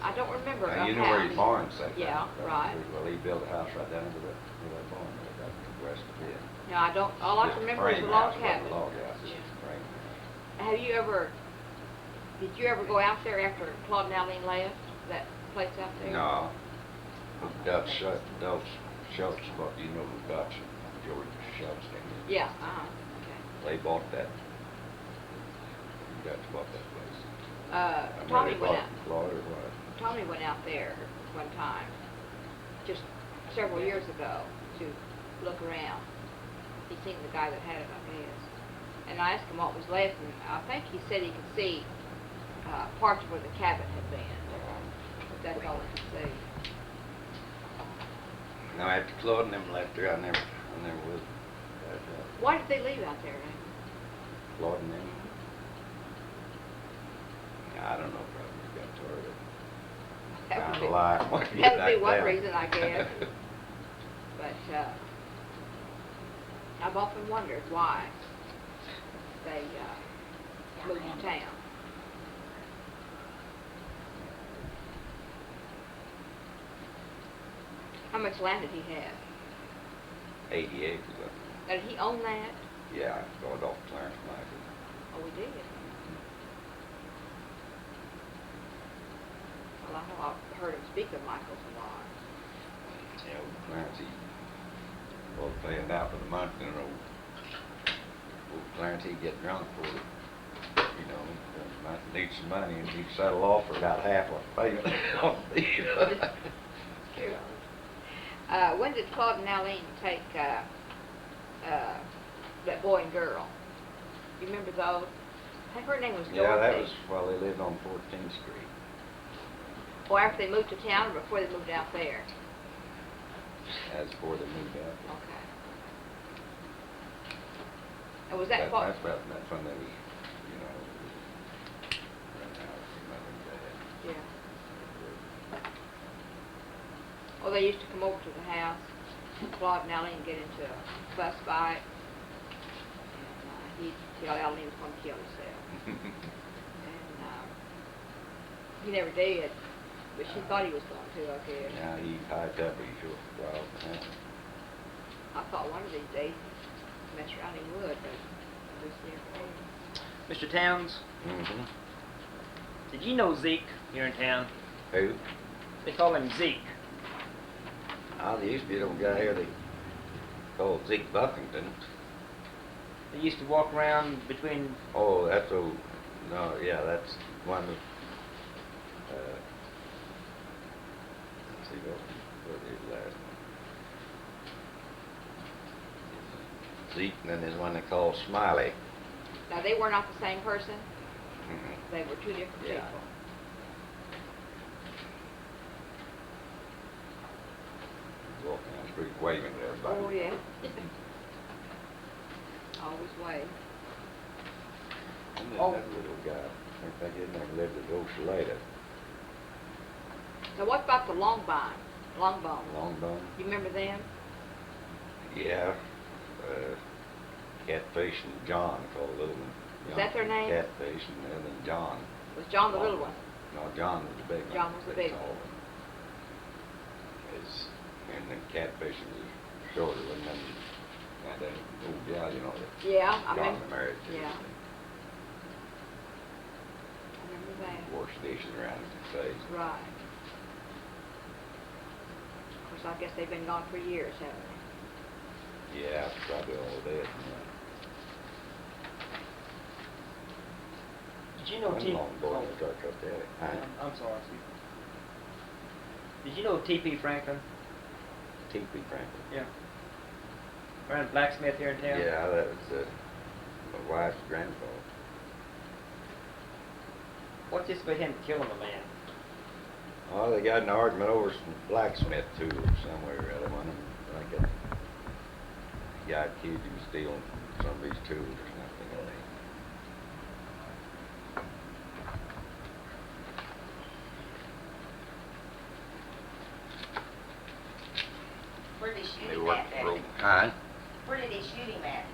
I don't remember. Now, a you know where house. your barn sat. Yeah, right. Well, he built a house right down into that barn there, right west of it. No, I don't. All I can remember is the log cabin. Log house, it's Yeah. just a frame house. Have you ever? Did you ever go out there after Claude and Aileen left that place out there? No. Dutch Schultz bought, you know who Dutch and George Schultz is? Yeah. Okay. They bought that. Dutch bought that place. Tommy They went bought out. Claude or what? Tommy went out there one time, just several years ago, to look around. He seen the guy that had it, I guess. And I asked him what was left, and I think he said he could see parts of where the cabin had been. But that's all he could see. No, after Claude and them left her, I never was. Why did they leave out there, Ray? Claude and them. I don't know, probably got tired of That found would a be, life. that would be one reason, I guess. But I've often wondered why they moved to town. How much land did he have? 80 acres up Did he own that? there. Yeah, I got it off Clarence Michael. Oh, we did. Well, I know I've heard him speak of Michael's a lot. Yeah, old Clarence, he was paying out for the month, and old Clarence, he'd get drunk for it. You know, might need some money, and he'd settle off for about half what payment on the deal. When did Claude and Aline take that boy and girl? You remember those? I think her name was Dorothy. Yeah, that was while they lived on 14th Street. Or after they moved to town, or before they moved out there? That's before they moved out. Okay. And was that That's when they was, you know, running out of mother and dad. Yeah. Well, they used to come over to the house, Claude and Aline get into a fuss fight, and he'd tell Aline was going to kill himself. And he never did, but she thought he was going to, I guess. Yeah, he hiked up, he sure wild man. I thought one of these days he'd mess around he would, but I just never did. Mr. Towns, Mm-hmm. did you know Zeke here in town? Who? They call him Zeke. Oh, there used to be a little guy here they called Zeke Buffington. They used to walk around between. Oh, that's old. No, yeah, that's one of. Let's see what his last name. Zeke, and then there's one they call Smiley. Now, they were not the same person. Mm-hmm. They were two different Yeah. people. Walking down the street waving at everybody. Oh, yeah. Always wave. And then Oh. that little guy, I think he never lived at Osaleta. Now, what about the Longbone? Longbone. You remember them? Yeah. Catfish and John, called the little one. Is that their name? Catfish and then John. Was John the little one? No, John was the big one. John was the big one. one. And then Catfish was shorter one. And then old gal, you know, that Yeah, I John remember. married to. Yeah. I remember that. Wore dishes around his face. Right. Of course, I guess they've been gone for years, haven't they? Yeah, probably all dead. Yeah. Did you know One T? long boy in the truck up there. I'm sorry. Did you know T.P. Franklin? T.P. Franklin. Yeah. Ran a blacksmith here in town. Yeah, that was my wife's grandfather. What's this about him killing a man? Oh, they got in an argument over some blacksmith tools somewhere or other. One of them, like a guy accused him of stealing some of these tools or something. Where did he shoot They him worked at, for Daddy? old Hine. Where did he shoot him at?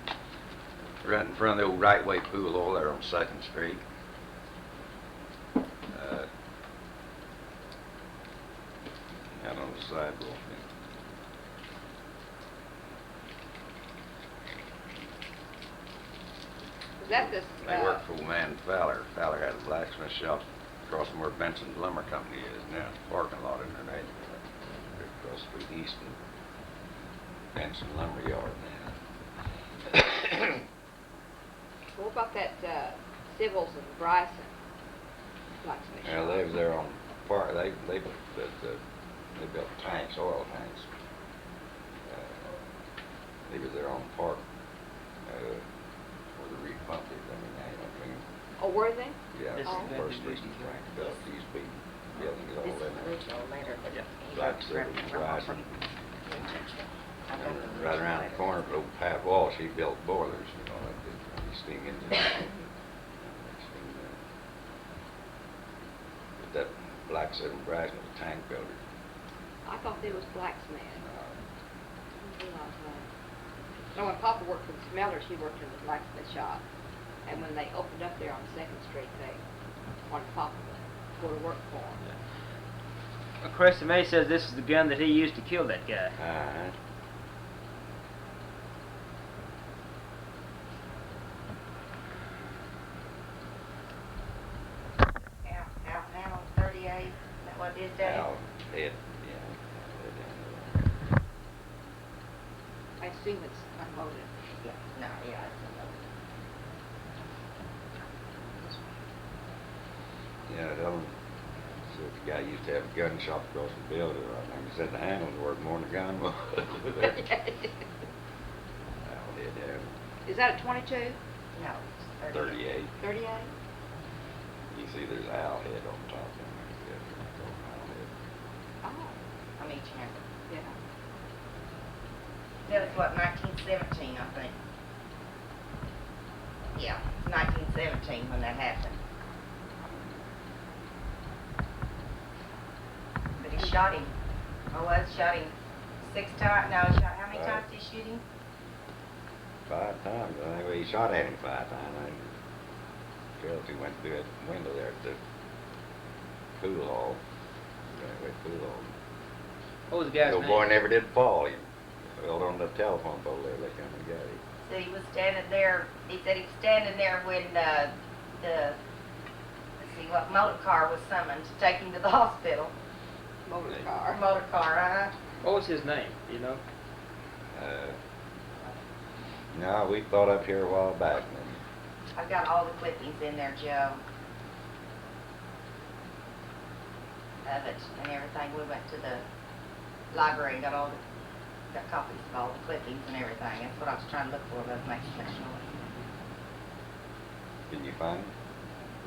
Right in front of the old right way pool over there on 2nd Street. Out on the sidewalk. Was that this? They worked for old man Fowler. Fowler had a blacksmith shop across from where Benson's Lumber Company is now. Parking lot in their neighborhood. Across the street east and Benson Lumber Yard now. What about that Civils and Bryson blacksmith Yeah, shop? they was there on park. They built tanks, oil tanks. They was there on park where the repump is. I mean, Oh, were they? yeah, This is First Street and Frank built these big buildings all This in is there. original later, but he Black wrote Civil, from Bryson. into And right around the corner of the old pad wall, she built boilers, you know, like the steam engine. But that Black 7 Bryson was a tank builder. I thought they was blacksmith. No, when Papa worked for the Smellers, he worked in the blacksmith shop. And when they opened up there on 2nd Street, they wanted Papa to go to work for them. Cresta May says this is the gun that he used to kill that guy. Out now on 38, is that what it is, Daddy? Al head, yeah. I assume it's unloaded. Yeah, no, yeah, it's Yeah, tell him. So if the guy used to have a gun shop across the building, right now, he said the handles worth more than the gun was. Al head, yeah. Is that a 22? no, it's 38. 38? You see there's Al head on top of it. Oh, on each handle. yeah. That was what, 1917, I think. Yeah, 1917 when that happened. But he shot him. Shot him 6 times. No, he shot, how many Right. times did he shoot him? 5 times. I think he shot at him 5 times. He went through that window there at the pool hall. Pool hall. What was the guy's The name? boy never did fall. He held on the telephone pole there. They come and got him. So he was standing there, he said he was standing there when let's see, what motor car was summoned to take him to the hospital. Motor Hey. car. Motor car, What was his name? Do you know? No, we thought up here a while back. I've got all the clippings in there, Joe. Of it and everything. We went to the library and got copies of all the clippings and everything. That's what I was trying to look for, but it makes much noise. Can you find him?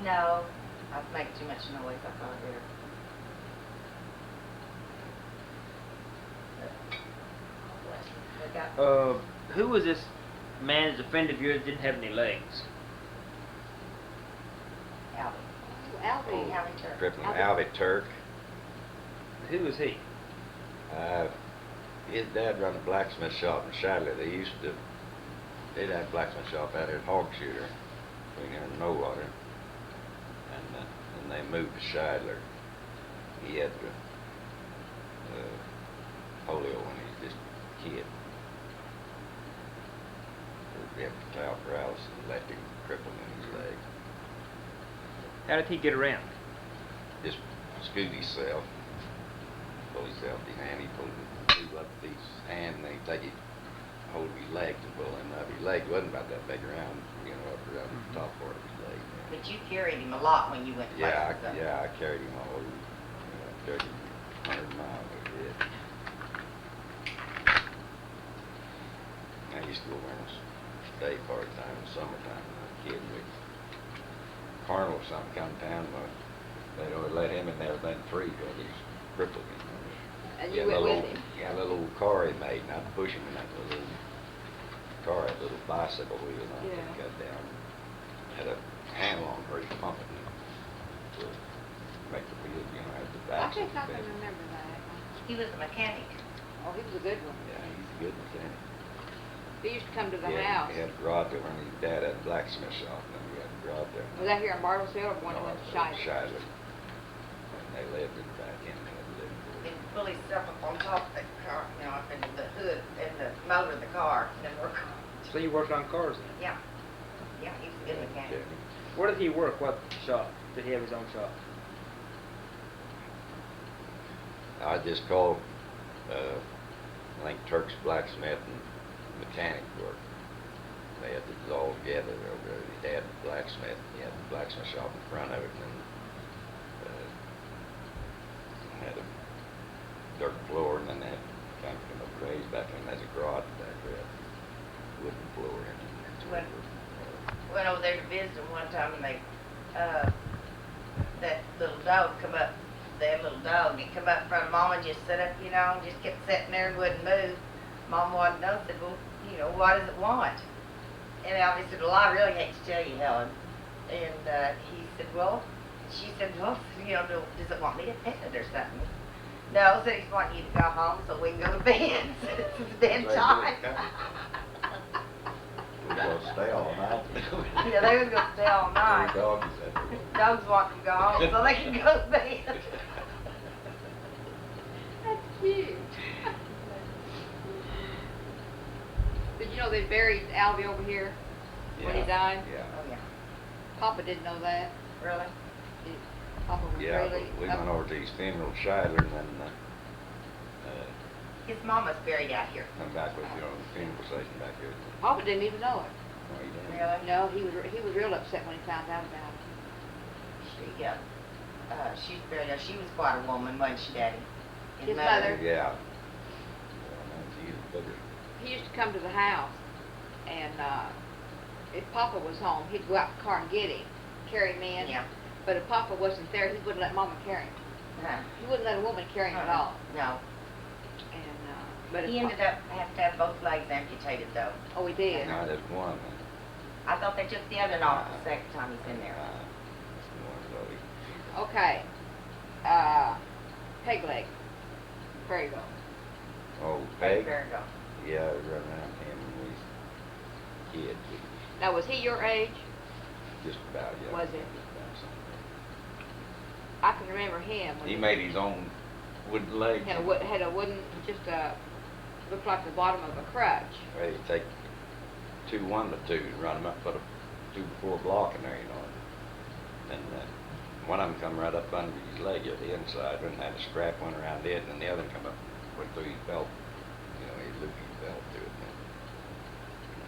No, I was making too much noise. I thought I better. Who was this man as a friend of yours that didn't have any legs? Albie. Albie Turk. Tripping Alvy Turk. Who was he? His dad run a blacksmith shop in Shadley. They'd had a blacksmith shop out here at Hog Shooter, between here and Millwater. And they moved to Shadler. He had polio when he was just a kid. He had towel paralysis and left him crippled in his leg. How did he get around? Just scoot himself, pull himself behind. He pulled up his hand and then he'd take it, hold his legs and pull him up. His leg wasn't about that big around, you know, up around the top part of his leg. But you carried him a lot when you went places. I carried him all over. I carried him 100 miles. I did. I used to go around day part-time in the summertime when I was a kid. Carnival or something come to town, they'd always let him in there then free because he's crippled. You know. And you went with him? He had a little old car he made, and I'd push him in that little car, that little bicycle wheel, and I'd cut down. Had a handle on where he pumped it to make the wheel, you know, have the I axle. think I can remember that. He was a mechanic. Oh, he was a good one. Yeah, he's a good mechanic. He used to come to the He house. had a garage there when his dad had a blacksmith shop, and then he had a garage there. Was that here in Bartlesville or one that went to Shiloh? Shiloh. And they lived in the back end, they lived He pulled himself up on top of the car, you know, up in the hood and the motor of the car, and then work on it. So you worked on cars then? Yeah. Yeah, he was a good mechanic. Where did he work? What shop? Did he have his own shop? I just called, I think Turk's blacksmith and mechanic work. They had it all together over there. He had the blacksmith, he had the blacksmith shop in front of it, and had a dirt floor, and then they had kind of come up raised back in. There's a garage back there, wooden floor in it. Went over there to visit him one time, and they, that little dog come up, that little dog, he come up in front of Mom and just sit up, you know, and just kept sitting there and wouldn't move. Mom wanted to know, said, well, you know, what does it want? And Albie said, well, I really hate to tell you, Helen. And he said, well, she said, well, you know, does it want me to pet it or something? No, so he's wanting you to go home so we can go to bed. It's bedtime. We're gonna stay all night. Yeah, they was gonna stay all night. The doggies had to go. Dogs want to go home so they can go to bed. That's cute. Did you know they buried Albie over here when he Yeah, died? Yeah. Oh, yeah. Papa didn't know that. Really? Papa was Yeah, really. we went over to his funeral Shiler and then, His mama's buried out here. come back with you on the funeral station back here. Papa didn't even know it. Oh, you didn't? Really? No, he was real upset when he found out about it. She's buried out. She was quite a woman, wasn't she, Daddy? His mother. Yeah. Well, man, she's bigger. He used to come to the house, and if Papa was home, he'd go out in the car and get him, carry him in. Yeah. But if Papa wasn't there, he wouldn't let Mama carry him. He wouldn't let a woman carry him at all. No. And but He if ended up having to have both legs amputated, though. Oh, he did. No, there's one. I thought they took the other off the second time he's in there. Okay. Peg leg. Prairie dog. Oh, Peg? There you go. Yeah, we run around him when we was kids. Now, was he your age? Just about, yeah. Was it? Just about something. I can remember him. When He made his own wooden legs. had a wooden, just looked like the bottom of a crutch. Well, you take 2 1-2 and run them up, put a 2-4 block in there, you know. And one of them come right up under his leg at the inside and had a strap one around it, and then the other come up, went through his belt. You know, he looped his belt through it.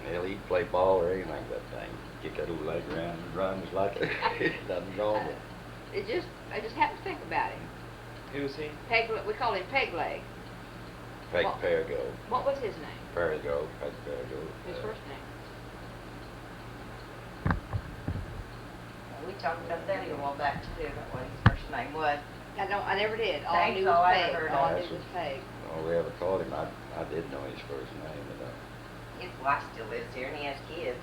And hell, he'd play ball or anything, that thing. Kick that little leg around and run just like nothing normal. I just happened to think about him. Who was he? We call him Peg leg. Peg What- Perigo. What was his name? Perigo, Peg Perigo. His first name. We talked about that a while back too, what his first name was. I never did. All I Thanks, knew was all I Peg. ever heard All I of. knew was Peg. Oh, we ever called him. I did know his first name, but His wife still lives here and he has kids.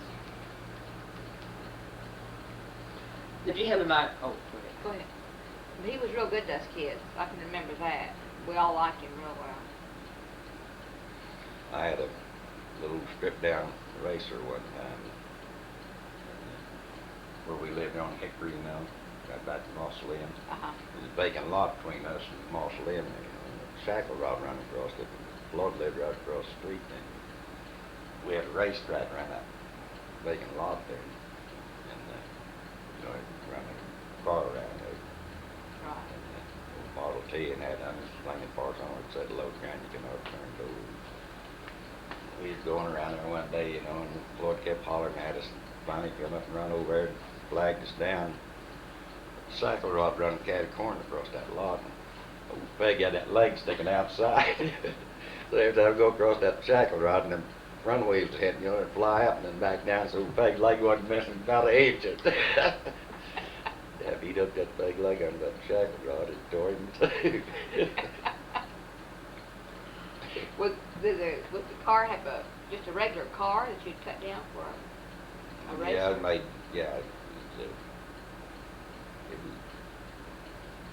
Did you have him out? Oh, go ahead. Go ahead. But he was real good to us kids. I can remember that. We all liked him real well. I had a little stripped down racer one time where we lived on Hickory, you know, got back to Mausoleum. Uh-huh. There's a vacant lot between us and Mausoleum, you know, and the shackle rod running across it. Lord lived right across the street, and we had a racetrack around that vacant lot there. And, you know, run a car around there. Right. And old Model T and had slinging parts on it, said load ground, you can overturn doors. We was going around there one day, you know, and Floyd kept hollering at us, and finally come up and run over there and flagged us down. Cycle rod running catty corner across that lot, and old Peg had that leg sticking outside. So every time I go across that shackle rod, and them run wheels ahead, you know, it'd fly up and then back down, so old Peg's leg wasn't missing about an inch. Yeah, if he'd hooked that Peg leg under that shackle rod, it tore him too. Would the car have just a regular car that you'd cut down for a racer? Yeah, it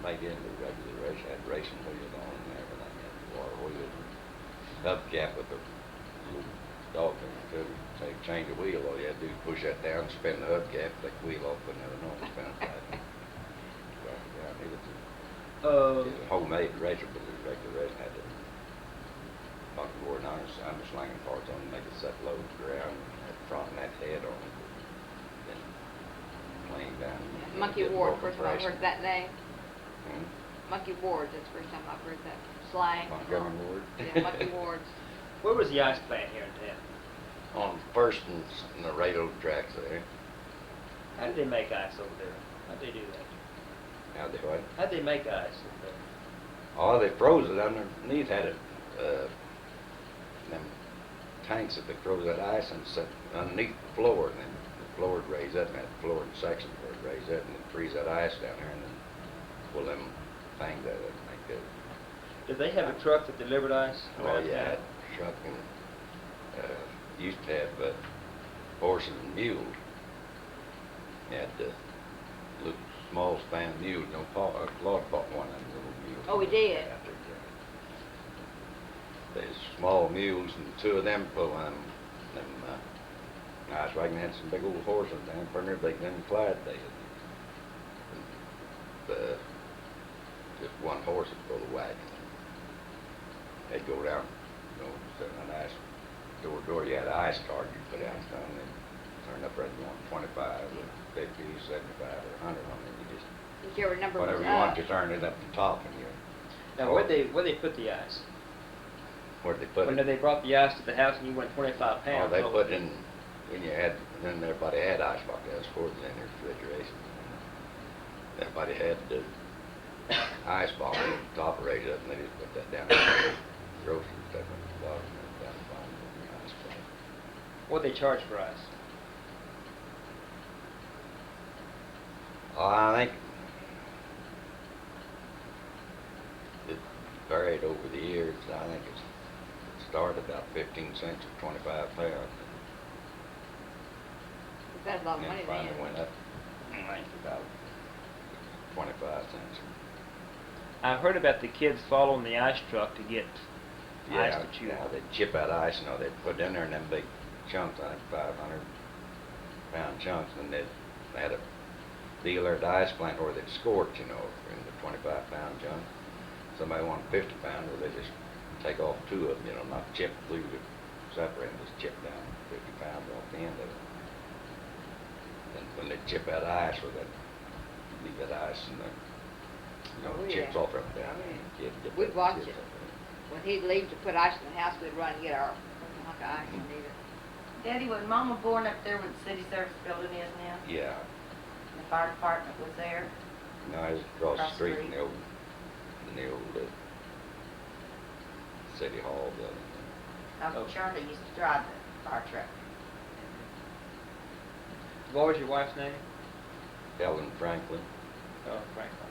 made into regular race, had racing wheels on and everything, had water wheels and hubcap with a little dog in it too. So you change the wheel, all you had to do is push that down, spin the hubcap, take the wheel off, put another normal spin it back. Yeah, it was a homemade racer, but the regular race had to bucket board and underslinging parts on it, make it set low to the ground, and had front and that head on it. Then clean down. Monkey get Ward, more first time I've compression. heard that name. Hmm? Monkey Ward, that's the first time I've heard that slang. Montgomery Ward. Yeah, Monkey Wards. Where was the ice plant here in town? On First and the railroad tracks there. How did they make ice over there? How'd they do that? How'd they what? How'd they make ice over there? Oh, they froze it underneath, had it, them tanks that they froze that ice and set underneath the floor, and then the floor would raise up, and that floor in section where it raise up, and then freeze that ice down there, and then pull them things out of it and make that. Did they have a truck that delivered ice? Oh, around yeah, town? truck and, used to have, horses and mules. You had the little small span mules, Claude bought one of them little mules. Oh, he did? After, there's small mules and two of them pull them, nice wagon had some big old horses down further big than Clyde did. Just one horse would pull the wagon. They'd go down, sit on the ice, door to door, you had an ice card you put out and then turn up right, you want 25 or 50, 75 or 100 on it, you just, Whichever number whatever was you want, up. you turn it up to the top and you. Now, where'd they put the ice? Where'd they put When it? they brought the ice to the house and you went 25 pounds. Oh, they what put was in, when you had, then everybody had ice box, that was for the in refrigeration. Everybody had the ice box, the top raised up, and they just put that down in the grocery stuff at the bottom, and down the bottom of the ice box. What'd they charge for ice? I think it varied over the years. I think it started about 15 cents or 25 pounds. That's a lot of And money then finally then. went up, I think, about 25 cents. I've heard about the kids following the ice truck to get ice Yeah, to chew yeah, on. they'd chip out ice, they'd put in there in them big chunks, I think 500-pound chunks, and they had a deal there at the ice plant where they'd scorch, in the 25-pound chunk. Somebody wanted 50 pound, well, they just take off two of them, not chip through to separate, just chip down 50 pounds off the end of it. And when they chip out ice, well, they'd leave that ice and the, Oh, chips yeah. off from down Oh, there. yeah. Kid get We'd the watch chips it. off of it. When he'd leave to put ice in the house, we'd run and get our hunk of ice and leave it. Daddy, was Mama born up there where the city service building is now? Yeah, The fire department was there? no, it was across the Across the street in street. the old City Hall building. Uncle Charlie used to drive the fire truck. What was your wife's name? Ellen Franklin. Oh, Franklin.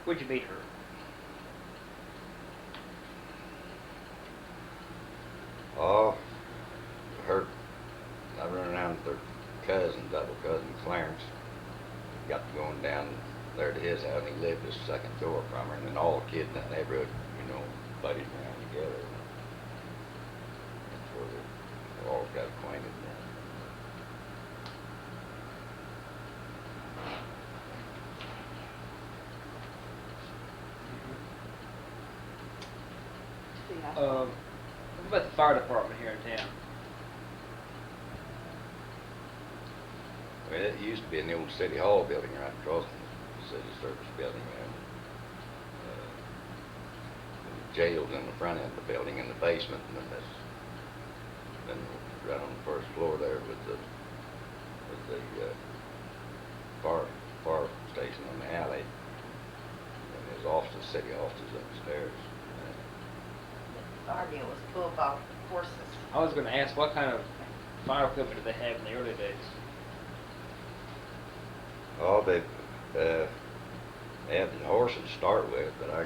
Where'd you meet her? Oh, I run around with her double cousin Clarence. Got to going down there to his house, and he lived just a second door from her, and then all the kids in that neighborhood, buddied around together. That's where we all got acquainted then. See, I- What about the fire department here in town? Well, it used to be in the old City Hall building right across from the city service building there. The jail's in the front end of the building in the basement, and then right on the first floor there was the fire station on the alley. And his offices, city offices upstairs. The fire deal was full of horses. I was going to ask, what kind of fire equipment did they have in the early days? Oh, they had the horses to start with, but I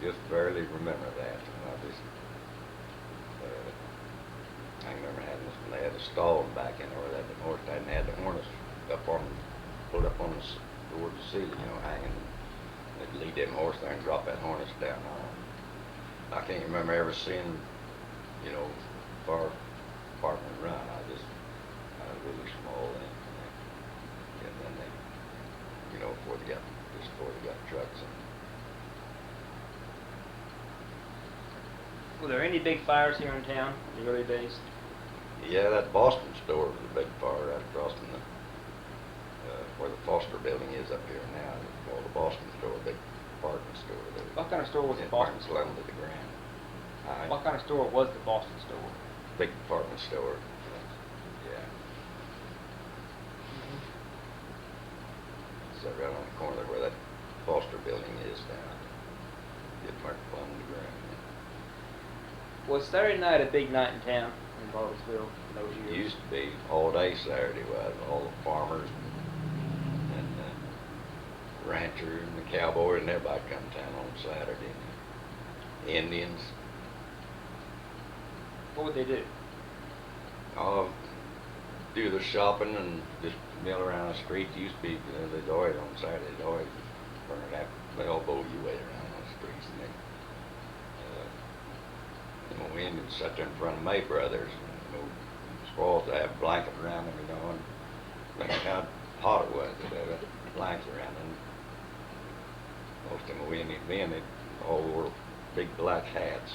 just barely remember that. I remember having this, when they had a stall back in there where they had the horse, and had the harness pulled up on the towards the ceiling, hanging. They'd lead them horse there and drop that harness down on them. I can't remember ever seeing, fire department run. I was really small then. And then they, before they got trucks. Were there any big fires here in town in the early days? Yeah, that Boston store was a big fire right across from where the Foster building is up here now. It's called the Boston store, a big department store. What kind of store was the It Boston burnt store? plumb to the ground. What kind of store was the Boston store? Big department store. Yeah. So right on the corner where that Foster building is now. It burnt plumb to the ground. Was Saturday night a big night in town in Bartlesville in those It years? used to be all day Saturday was all the farmers and the ranchers and the cowboys and everybody come to town on Saturday. Indians. What would they do? All do the shopping and just mill around the street. Used to be, they'd always on Saturday, they'd always burn it out. They elbow you way around on the streets, and the Indians sat there in front of May Brothers, and supposed to have a blanket around them, and think how hot it was. They'd have a blanket around them. Most of them Indian men, they all wore big black hats,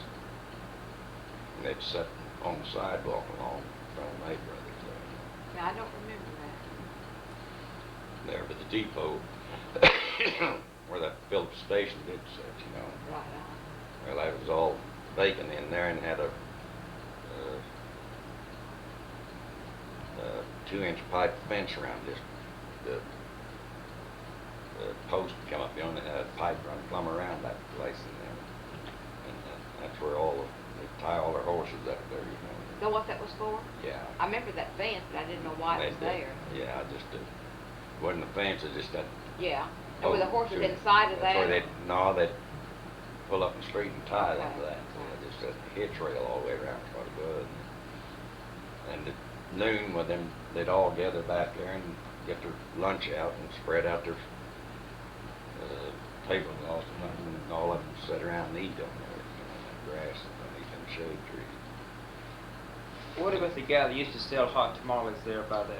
and they'd sit on the sidewalk along in front of May Brothers there. Yeah, I don't remember that. There by the depot where that Phillips station did sit, Right. Well, that was all vacant in there and had a 2-inch pipe fence around just the post would come up beyond it, had a pipe run plumb around that place in there. And that's where they tie all their horses up there, Know what that was for? Yeah. I remember that fence, but I didn't know why it was there. Yeah, just wasn't a fence, it just that. Yeah. And were the horses to- inside of that's where that? they'd pull up the street and tie them to Okay. that. So just a hitch rail all the way around what it was. And at noon with them, they'd all gather back there and get their lunch out and spread out their tablecloths and all of them sit around and eat on there, on that grass underneath them shade trees. What about the guy that used to sell hot tamales there by the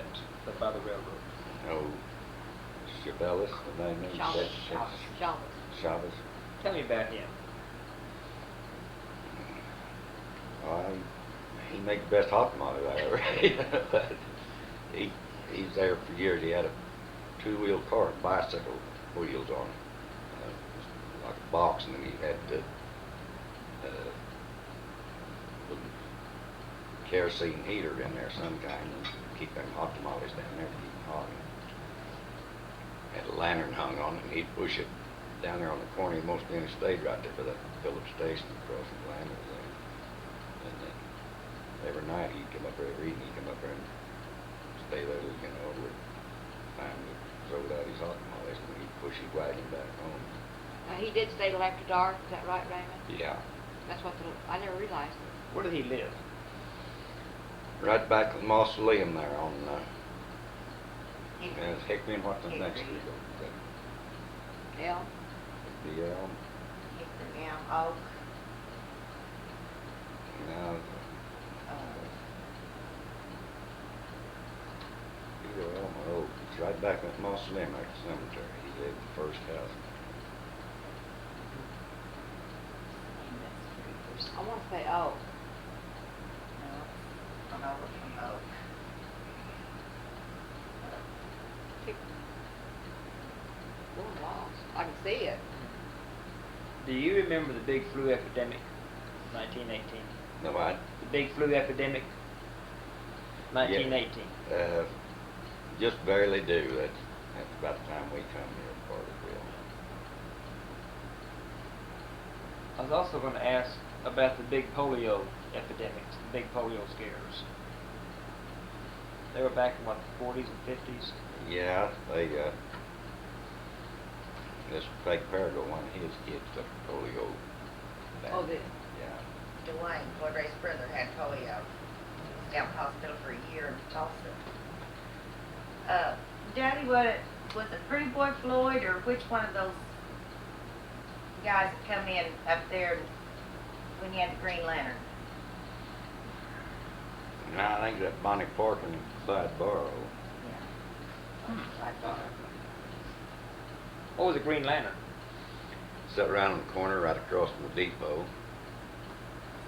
railroad? Oh, Chabelis, the name is? Shabbos. Chavez. Tell me about him. He made the best hot tamales I ever ate. He's there for years. He had a 2-wheel cart, bicycle wheels on it, like a box, and then he had the kerosene heater in there, some kind, and keep them hot tamales down there to keep them hot. Had a lantern hung on it, and he'd push it down there on the corner. He mostly only stayed right there by the Phillips station across from the lantern there. And then every night he'd come up there, every evening he'd come up there and stay there, over time to throw out his hot tamales, and he'd push his wagon back home. He did stay till after dark, is that right, Raymond? Yeah. That's what I never realized. Where did he live? Right back to the mausoleum there on, Hickory. it's Hickory and what's the next Hickory. street? Yeah. The Elm. Hickory, Oak. Now, either Elm or Oak. It's right back at the mausoleum at the cemetery. He lived the first house. I want to say, oh, No, I'm over from Oak. we're lost. I can see it. Do you remember the big flu epidemic, 1918? No, I, The big flu epidemic, 1918. just barely do. That's about the time we come here to Bartlesville. I was also going to ask about the big polio epidemics, the big polio scares. They were back in, what, the 40s and 50s? Yeah, this fake Parago, one of his kids took polio. Oh, did? Yeah. Dwayne, Floyd Ray's brother, had polio. He was down in the hospital for a year in Tulsa. Daddy, was it Pretty Boy Floyd or which one of those guys that come in up there when you had the Green Lantern? No, I think that Bonnie Parker and Clyde Barrow. Yeah. I thought. What was a Green Lantern? Sat around in the corner right across from the depot.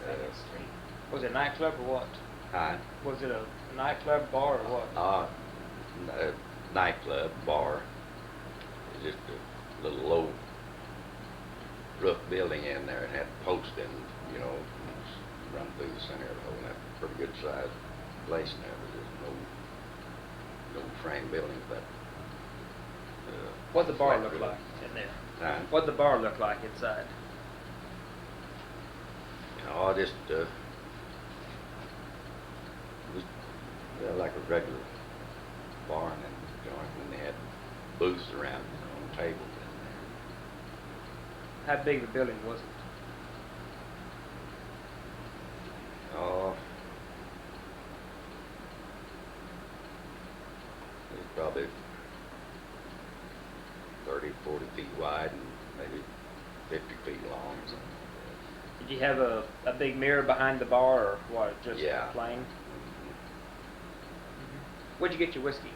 Second Street. Was it a nightclub or what? Hi. Was it a nightclub, bar, or what? Nightclub, bar. It's just a little low roof building in there. It had posts in, run through the center of the whole. That's a pretty good sized place in there, but there's no frame building, but. What the bar flat look roof. like in there? Huh? What the bar look like inside? Just was like a regular bar and joint, and they had booths around, tables in How big of a building was it? probably 30, 40 feet wide and maybe 50 feet long or something like Did you have a big mirror behind the bar, or what, just Yeah. plain? that. Where'd you get your whiskey?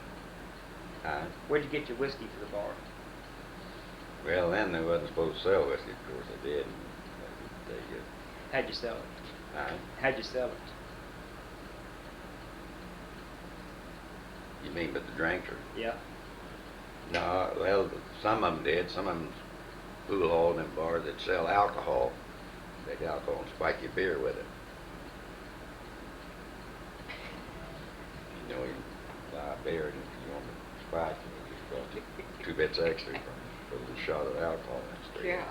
Huh? Where'd you get your whiskey for the bar? Well, then they wasn't supposed to sell whiskey. Of course, they did. How'd you sell it? Huh? How'd you sell it? You mean but the drinks or? Yeah. No, well, some of them did. Some of them pool halls and bars that sell alcohol. Take alcohol and spike your beer with it. You know, you buy a beer and if you want to spike, you just got 2 bits extra for a shot of alcohol. That's Yeah,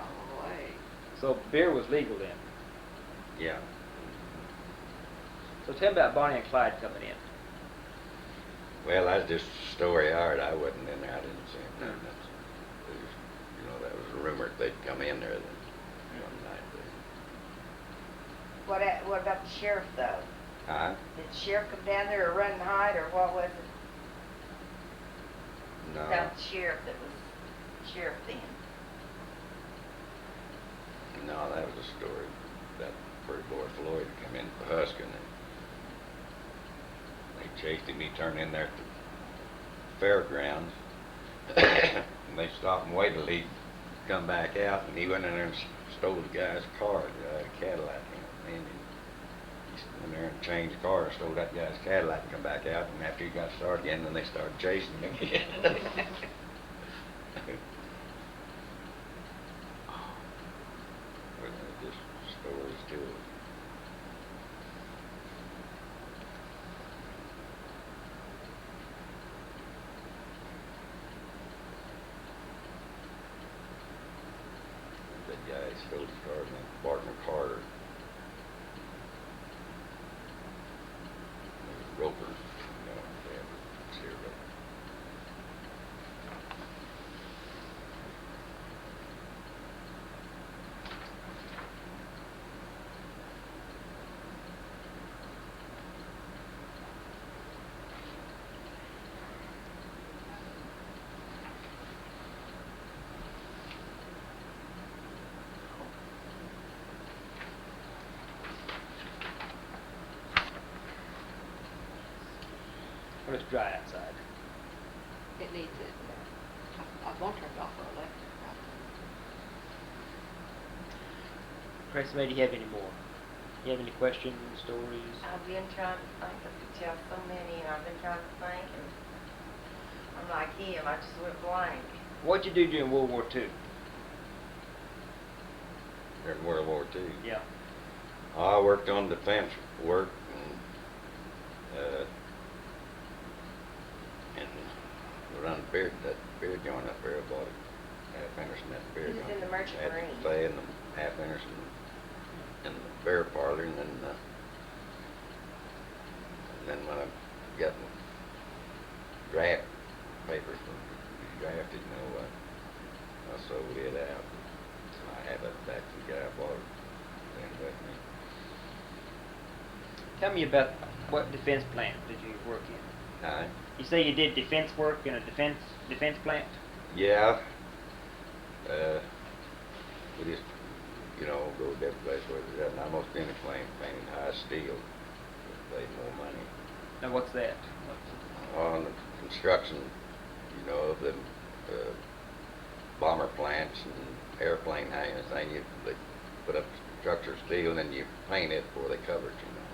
way. So beer was legal then. Yeah. So tell me about Bonnie and Clyde coming in. Well, that's just a story I heard. I wasn't in there. I didn't see anything. It was, you know, that was a rumor that they'd come in there one night. What about the sheriff though? Huh? Did the sheriff come down there or run and hide, or what was it? No. About the sheriff that was sheriff then. No, that was a story. That pretty boy Floyd come in for husking and they chased him. He turned in there at the fairgrounds. And they stopped and waited till he'd come back out, and he went in there and stole the guy's car, a Cadillac. And he went there and changed the car and stole that guy's Cadillac and come back out. And after he got started again, then they started chasing him again. Just stories too. That guy stole his car named Barton Carter. Roper, you know, they have serial. Well, it's dry outside. It needs it. I won't turn it off for electric. Tracy, do you have any more? You have any questions, stories? I've been trying to think. I could tell so many, and I've been trying to think, and I'm like him. I just went blank. What'd you do during World War II? During World War II. Yeah. I worked on defense work and run that beer joint up there. I bought a half interest in that beer He was joint. in the Merchant Had Marine. the buffet and the half interest in the beer parlor, and then when I got my draft papers drafted, you know, I sold it out. I have it back to the guy I bought it then with me. Tell me about what defense plant did you work in? Aye. You say you did defense work in a defense plant? Yeah. We just, you know, go to different place where there's not most any plant painted high steel. Pay more money. Now what's that? On the construction, you know, of the bomber plants and airplane hangars thing, they put up structure steel and then you paint it before they cover it, you know.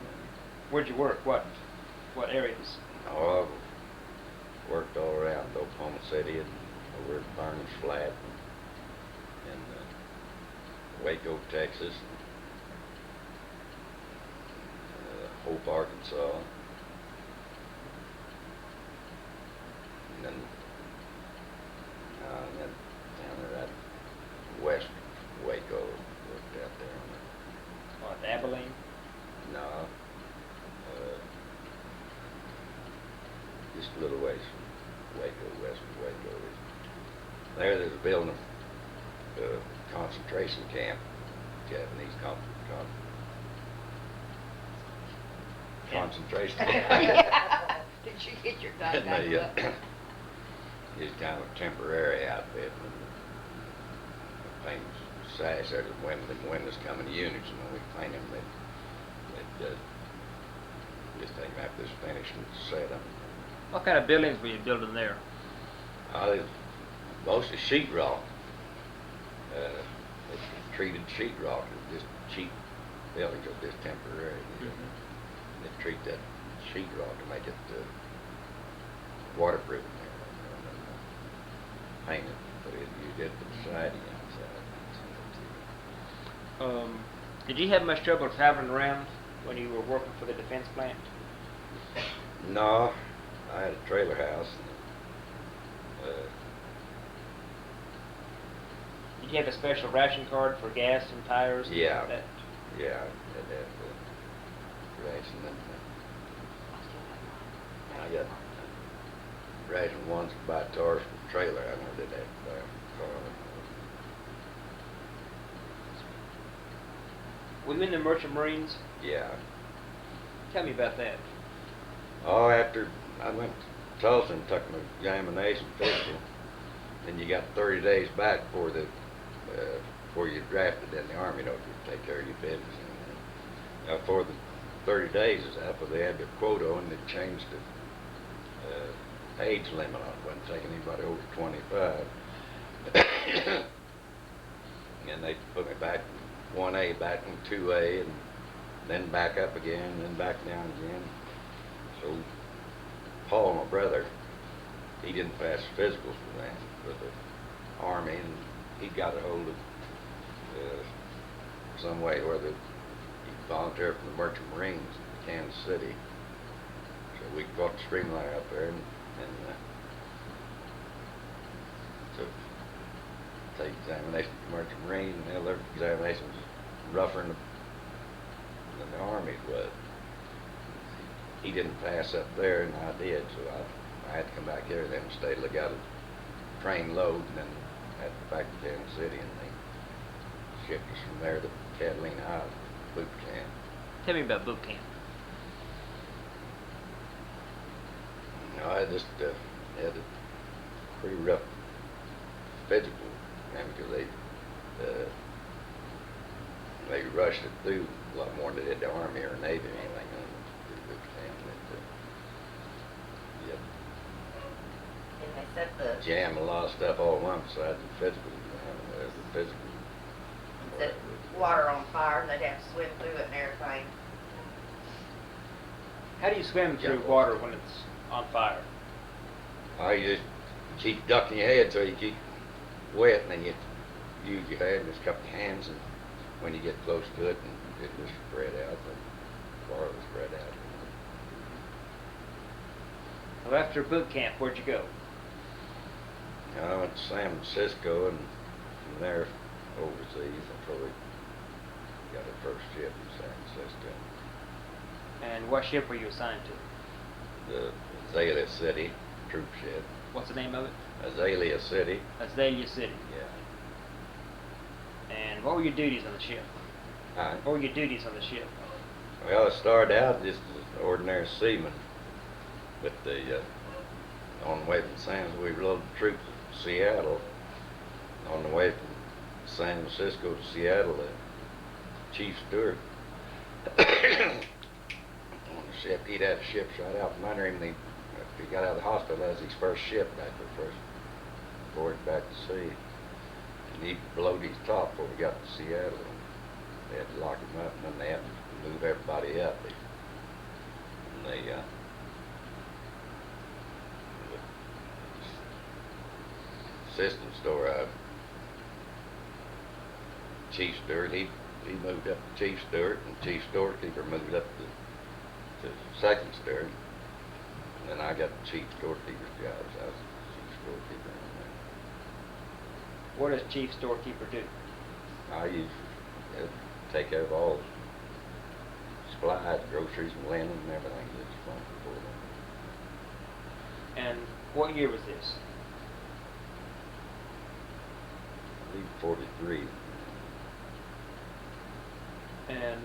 Where'd you work? What areas? Oh, I've worked all around Oklahoma City and over at Burns Flat and Waco, Texas, and, Hope, Arkansas, and then down there at West Waco, worked out there on the What, Abilene? No. Just a little ways from Waco, west of Waco. There's a building a concentration camp, Japanese concentration camp. Did you get your gun And back they, up? It's kind of a temporary outfit. Paint sash, there's when the windows come in units, and when we paint them, they just take them after it's finished and set them. What kind of buildings were you building there? Mostly sheetrock. It's treated sheetrock. It's just cheap buildings are just temporary. They treat that sheetrock to make it waterproof. Paint it, but you get the siding outside. Did you have much trouble traveling around when you were working for the defense plant? No, I had a trailer house. Did you have a special ration card for gas and tires? And Yeah. like that? Yeah, I had ration and I got ration once to buy tires for the trailer. I never did that to buy a car. Were you in the Merchant Marines? Yeah. Tell me about that. Oh, after I went to Tulsa and took my examination physical, then you got 30 days back before you're drafted in the Army, you know, to take care of your business. And, for the 30 days is up, but they had their quota and they changed the age limit on it. Wasn't taking anybody over 25. And they put me back from 1A, back from 2A, and then back up again, and then back down again. So Paul, my brother, he didn't pass physicals for the Army, and he got a hold of some way whether he volunteered for the Merchant Marines in Kansas City. So we brought the streamliner up there and took the examination for the Merchant Marines, and the other examination was rougher than the Army was. He didn't pass up there, and I did, so I had to come back here then and stay, look out a train load, and then had to go back to Kansas City, and they shipped us from there to Catalina High boot camp. Tell me about boot camp. No, I just had a pretty rough physical, man, because they rushed it through a lot more than they did the Army or Navy or anything. Boot camp, And they said the, jam a lot of stuff all at once besides the physical. set water on fire, and they'd have to swim through it and everything. How do you swim through Yeah. water when it's on fire? You just keep ducking your head so you keep wet, and then you use your head and just cup your hands, and when you get close to it, and it just spread out, the water will spread out. Well, after boot camp, where'd you go? I went to San Francisco, and from there overseas until we got our first ship in San Francisco. And what ship were you assigned to? The Azalea City troop ship. What's the name of it? Azalea City. Azalea City. Yeah. And what were your duties on the ship? What were your duties on the ship? Well, I started out just as an ordinary seaman, but on the way from San Francisco, we loaded troops at Seattle. On the way from San Francisco to Seattle, the chief steward on the ship, he'd had a ship shot out from under him. He got out of the hospital, that was his first ship back to the first voyage back to sea. And he blowed his top before we got to Seattle. And they had to lock him up, and then they had to move everybody up. And the assistant store, chief steward, he moved up to chief steward, and chief storekeeper moved up to second steward. And then I got the chief storekeeper's job, so I was the chief storekeeper on What does chief storekeeper do? there. I usually take care of all supplies, groceries, and linen, and everything that's responsible for them. And what year was this? I believe 43. And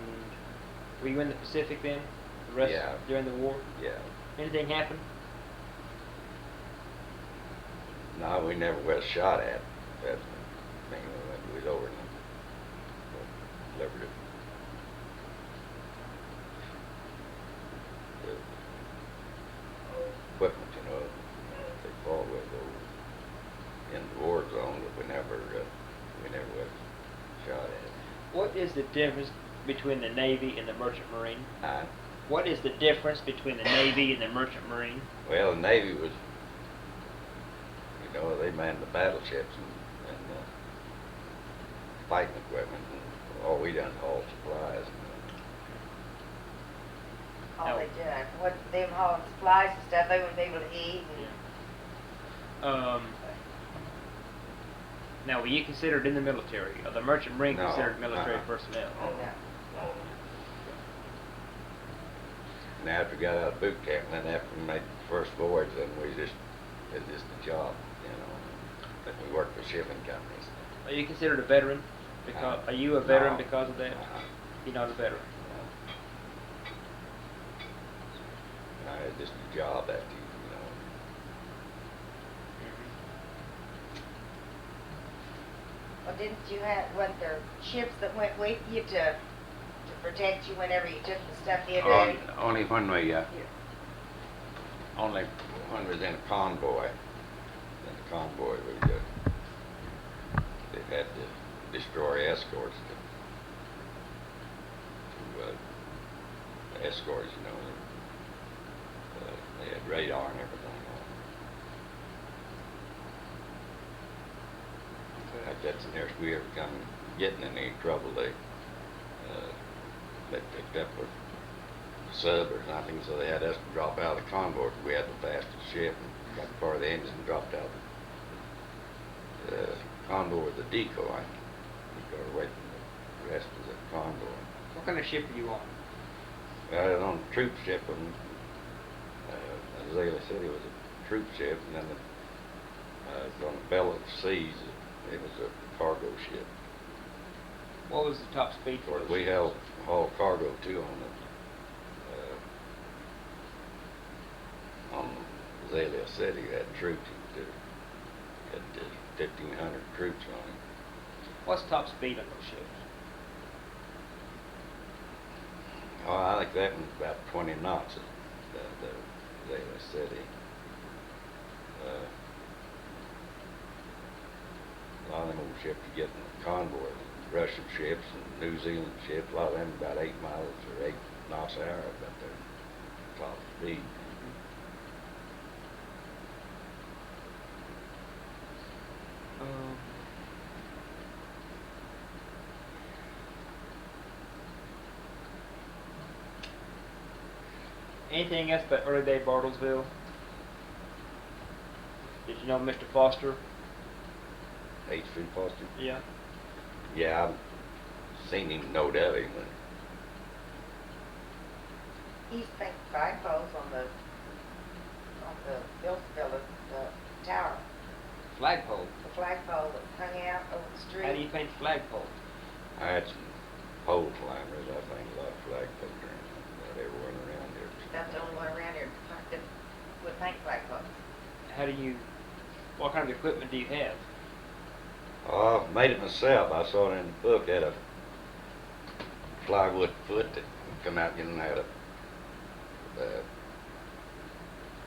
were you in the Pacific then? The rest Yeah. during the war? Yeah. Anything happen? No, we never was shot at. That's the thing when we was over in Liberty. The equipment, you know, they fought with over in the war zone, but we never was shot at. What is the difference between the Navy and the Merchant Marine? What? What is the difference between the Navy and the Merchant Marine? Well, the Navy was, you know, they manned the battleships and fighting equipment, and all we done is haul supplies. All they did, what, they were hauling supplies and stuff, they wouldn't be able to eat and. Now, were you considered in the military? Are the Merchant Marine No, considered military personnel? Oh, no. And after we got out of boot camp, and then after we made the first voyage, then it was just a job, you know. Then we worked for shipping companies. Are you considered a veteran? Are you a veteran No. because of that? You're not a veteran. No, it's just a job after you know. Well, didn't you have, wasn't there ships that went with you to protect you whenever you took the stuff in there? Only when we, only when we was in a convoy. In the convoy, they had to destroy escorts to escorts, you know. They had radar and everything on. Like that's the nearest we ever come getting in any trouble. They picked up a sub or something, so they had us drop out of the convoy because we had the fastest ship and got part of the engine and dropped out the convoy with the decoy. We got away from the rest of the convoy. What kind of ship are you on? I was on a troop ship, and Azalea City was a troop ship, and then on the Belle of the Seas, it was a cargo ship. What was the top speed for it? We hauled cargo too on Azalea City. We had troops, had 1,500 troops on it. What's top speed on those ships? Oh, I think that one's about 20 knots at the Azalea City. A lot of them old ships you get in the convoy, Russian ships and New Zealand ships, a lot of them about 8 miles or 8 knots an hour about their top speed. Anything else about early day Bartlesville? Did you know Mr. Foster? H.V. Foster? Yeah. Yeah, I've seen him, know of him. He used to paint flagpoles on the Bartlesville, the tower, Flagpole. the flagpole that hung out over the street. How do you paint flagpole? I had some pole climbers, I think, a lot of flagpoles around everyone around here. That's the only one around here that would paint flagpoles. What kind of equipment do you have? Oh, I made it myself. I saw it in the book. Had a plywood foot that would come out, you know, had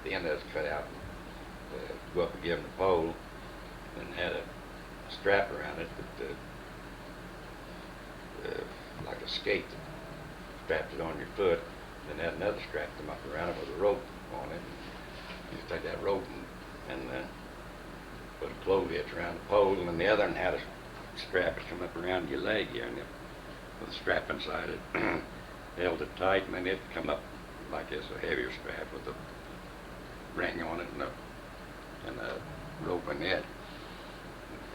the end of it cut out and go up against the pole, and had a strap around it that, like a skate that strapped it on your foot, then had another strap come up around it with a rope on it. You just take that rope and put a clove hitch around the pole, and then the other one had a strap that come up around your leg here, and with a strap inside it, held it tight, and then it'd come up like this, a heavier strap with a ring on it and a rope in it.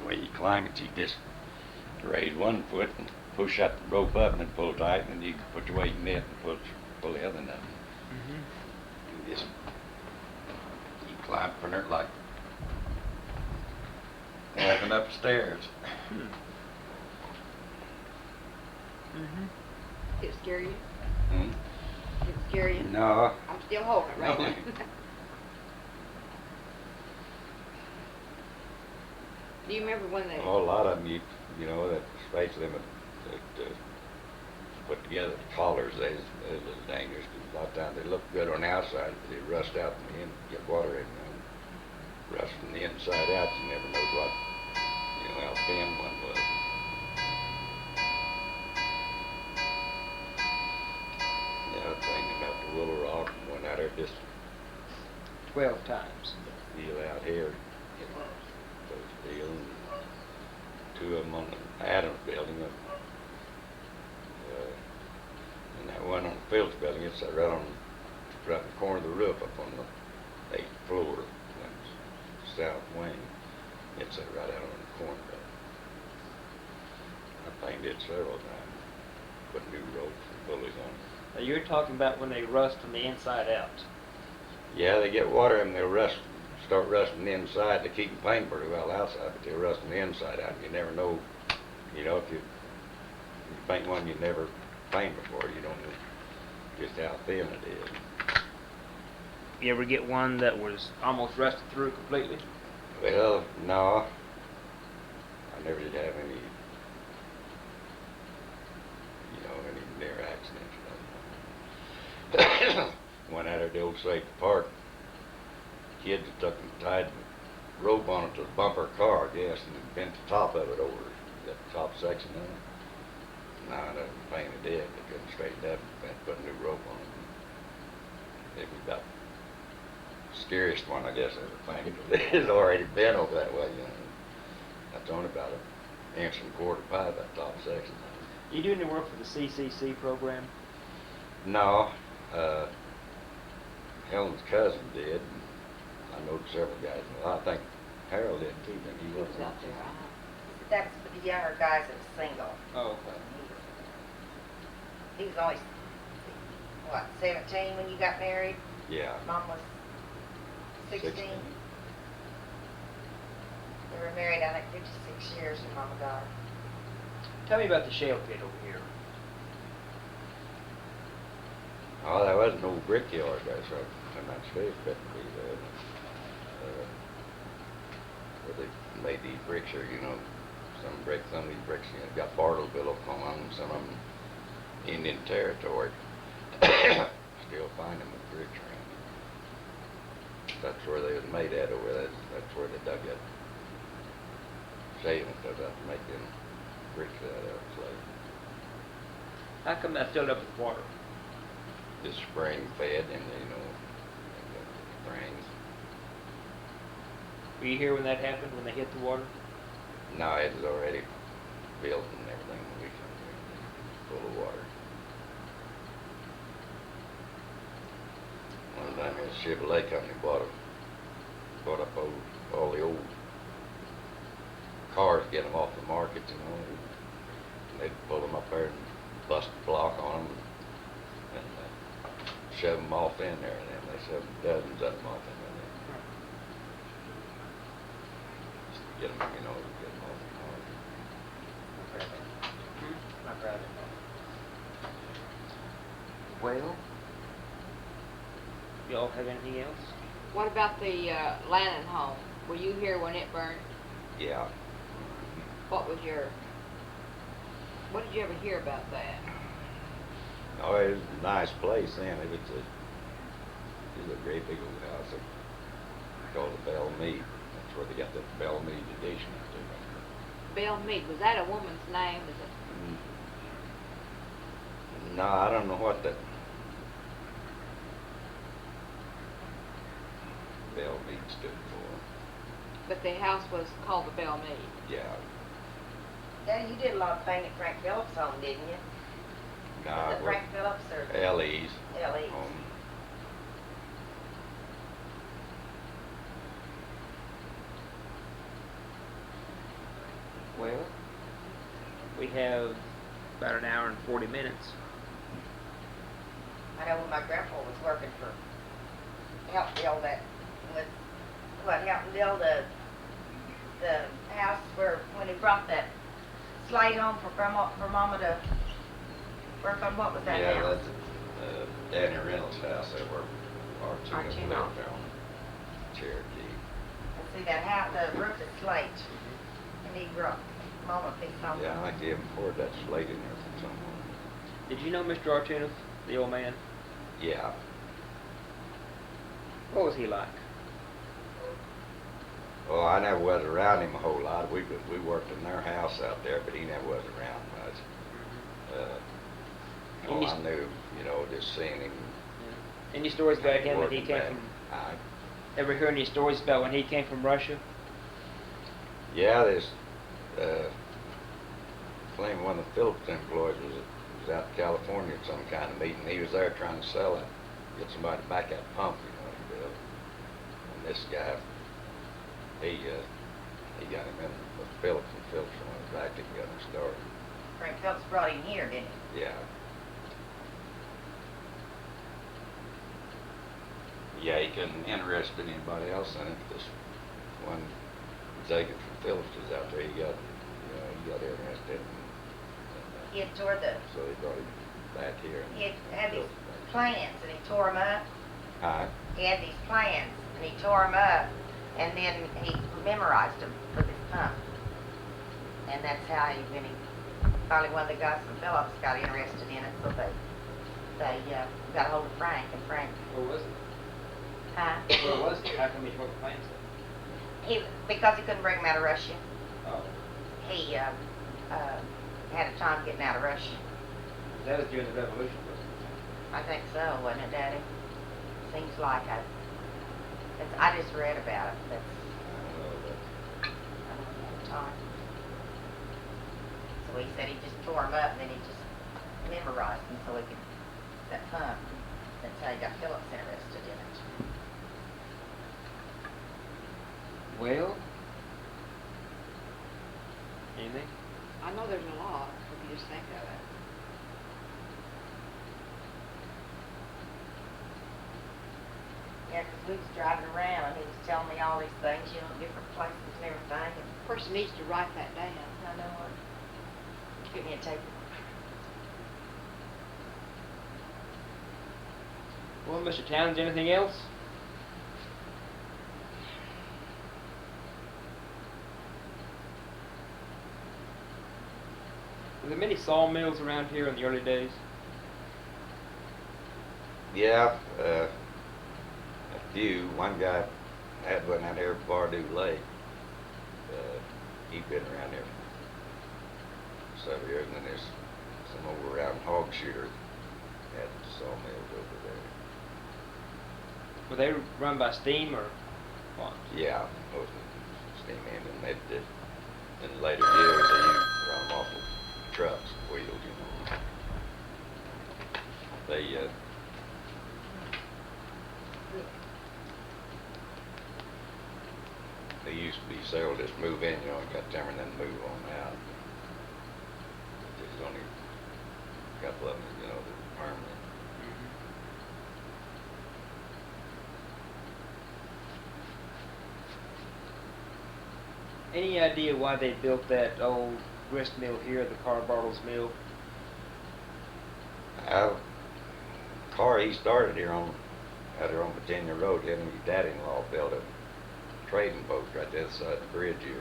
The way you climb it, you just raise one foot and push that rope up and then pull tight, and then you put your weight in it and pull the other nut. Mm-hmm. You just keep climbing from there like walking upstairs. Mm-hmm. Did it scare you? Hmm? Did it scare you? No. I'm still holding it right No. now. Do you remember when they? Well, a lot of them, you know, that especially them that put together the collars, they was dangerous. 'Cause a lot of times they look good on the outside, but they rust out in the end, get water in them. Rust from the inside out, you never know what, you know, how thin one was. The other thing about the Willow Rock, went out there just 12 times. feel out here, those deals, two of them on the Adams building, and that one on the Phillips building, it's right in the corner of the roof up on the 8th floor, south wing. It's right out on the corner of it. I painted it several times, put new ropes and pulleys on it. Now you're talking about when they rust from the inside out. Yeah, they get water and they'll start rusting the inside. They keep them painted pretty well outside, but they'll rust the inside out. You never know, you know, if you paint one you never painted before, you don't know just how thin it is. You ever get one that was almost rusted through completely? Well, no. I never did have any, you know, any near accidents. Went out of the old Safety Park. Kids took and tied the rope on it to the bumper of the car, I guess, and bent the top of it over, the top section of it. No, it wasn't painted dead. They couldn't straighten it up and put a new rope on it. It was about the scariest one, I guess, I ever painted. It's already bent over that way, you know. That's only about an inch and a quarter pipe, that top section. You do any work for the CCC program? No, Helen's cousin did. I know several guys. Well, I think Harold did too. Then He was out there. That's for the younger guys that are single. Oh, okay. He was only, what, 17 when you got married? Yeah. Mom was 16. They were married, I think, 56 years when Mama died. Tell me about the shale pit over here. Oh, there was an old brickyard there, so I'm not sure if that would be there. Where they made these bricks here, you know. Some of these bricks, you know, got Bartlesville up on them, some of them Indian territory. Still find them with bricks around. That's where they was made at over there. That's where they dug that shale and stuff out to make them bricks out of clay. How come that filled up with water? The spring fed and, you know, the springs. Were you here when that happened, when they hit the water? No, it was already built and everything when we come here, full of water. One time the Chevrolet company bought up all the old cars, get them off the market, you know, and they'd pull them up there and bust a block on them and shove them off in there, and then they shoved dozens of them off in there. Just to get them, you know, get them off the market. Not proud of it. Well, y'all have anything else? What about the Lannon home? Were you here when it burned? Yeah. What did you ever hear about that? Oh, it was a nice place then. It was a great big old house. They called it Bell Mead. That's where they got the Bell Mead edition out there. Belle Mead, was that a woman's name? Is it? No, I don't know what that Bell Mead stood for. But the house was called the Belle Mead. Yeah. Daddy, you did a lot of painting at Frank Phillips' home, didn't you? No, Was I it Frank Phillips or worked L.E.'s. L.E.'s? Well, we have about an hour and 40 minutes. I know when my grandpa was working for, helped build that, helped build the house where, when he brought that slate home for Mama to work on, what was that Yeah, house? that's Danny Reynolds' house. They were R2 R2 and home. lived there on Cherokee. And see that house, the roof is slate. he brought Mama a piece on. Yeah, I think he even poured that slate in there from somewhere. Did you know Mr. Artunis, the old man? Yeah. What was he like? Well, I never was around him a whole lot. We worked in their house out there, but he never was around much. I knew, just seeing him. Yeah. Any stories about him when he came from? Ever hear any stories about when he came from Russia? Yeah, there's claim one of the Phillips employees was out in California at some kind of meeting. He was there trying to sell it, get somebody to back that pump, he built. And this guy, he got him in with Phillips, and Phillips went back and got him started. Frank Phillips brought him here, didn't he? Yeah. Yeah, he couldn't interest anybody else in it. This one executive from Phillips was out there. He got interested. He had tore the, So he brought him back here. he had these plans and he tore them up. Hi. He had these plans and he tore them up and then he memorized them for this pump. And that's how finally one of the guys from Phillips got interested in it, so they got a hold of Frank, and Frank, Where was it? Where was it? How come he wrote the plans then? because he couldn't bring them out of Russia, Oh, he had a time getting out of Russia. that was during the revolution, wasn't it? I think so, wasn't it, Daddy? Seems like I just read about it, but I don't know the time. So he said he just tore them up and then he just memorized them so he could, that pump. That's how he got Phillips interested in it. Well, anything? I know there's a lot, if you just think of it. Yeah, 'cause we was driving around and he was telling me all these things, different places and everything. And Person needs to write that down. I know what. Give me a tape. Well, Mr. Towns, anything else? Were there many sawmills around here in the early days? Yeah, a few. One guy had one out there at Bardu Lake. He'd been around there for several years, and then there's some over around Hog Shooter had sawmills over there. Were they run by steam or what? Yeah, most of them steam engine. They did in later years they used to run them off of trucks, wheels, They used to be several just move in, and cut timber and then move on out. There's only a couple of them, that are permanent. Any idea why they built that old grist mill here, the Carl Bartles Mill? Car he started out here on Virginia Road. Him and his daddy-in-law built a trading boat right there beside the bridge here,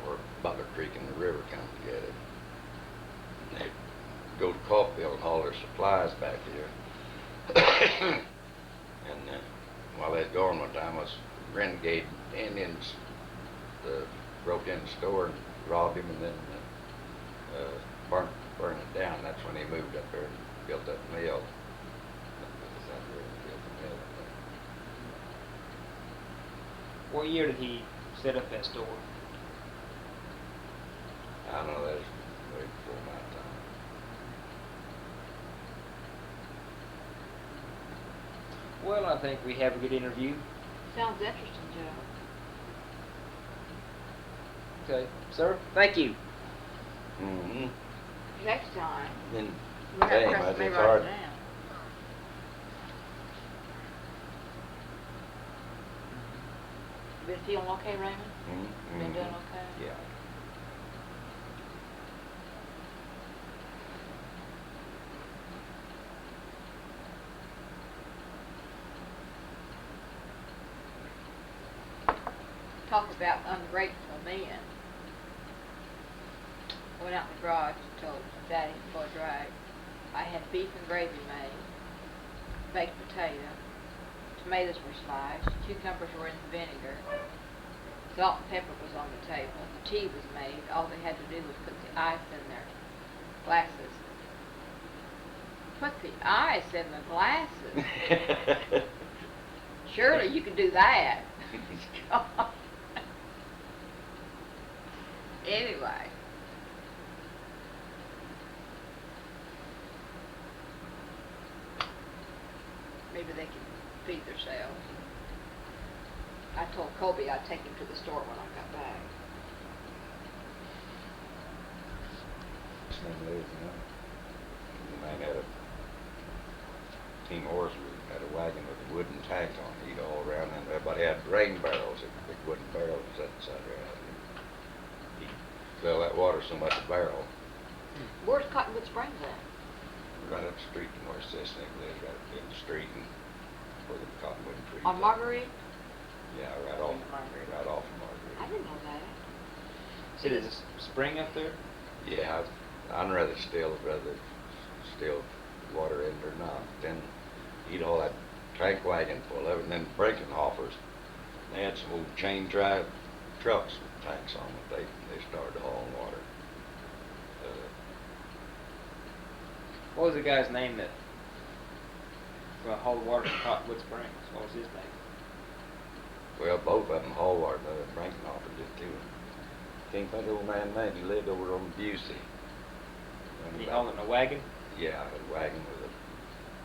where Butler Creek and the river come together. And they'd go to Coffeyville and haul their supplies back here. And while they was going one time, us renegade Indians broke in the store and robbed him, and then burned it down. That's when he moved up there and built that mill. What year did he set up that store? I don't know, that was way before my time. Well, I think we have a good interview. Sounds interesting, Joe. Okay, sir, thank you. Mm-hmm. Next time, Then, you have to damn, press me it's write hard. it down. Been feeling okay, Raymond? Mm-hmm. Been doing okay? Yeah. Talk about ungrateful men. I went out in the garage and told Daddy to go drag. I had beef and gravy made, baked potato, tomatoes were sliced, cucumbers were in the vinegar, salt and pepper was on the table, the tea was made. All they had to do was put the ice in their glasses. Put the ice in the glasses? Surely you could do that. Anyway. Maybe they can feed themselves. I told Colby I'd take him to the store when I got back. Same as, you know. The man had a team horse, had a wagon with a wooden tank on it, all around, and everybody had rain barrels, big wooden barrels set inside their house. He'd fill that water so much a barrel. Where's Cottonwood Springs at? Right up the street from where Cessnick lives, right up in the street, and where the cottonwood trees. On Marguerite? Yeah, right off Marguerite. Marguerite. I didn't know that. So there's a spring up there? Yeah, I'd rather still water in or not. Then he'd haul that tank wagon full of it, and then breaking hoppers. They had some old chain drive trucks with tanks on it. They started hauling water. What was the guy's name that hauled water from Cottonwood Springs? What was his name? Well, both of them hauled water, but Frankenhopper did too. Can't think of the old man's name. He lived over on Busey. And he hauled it in a wagon? Yeah, a wagon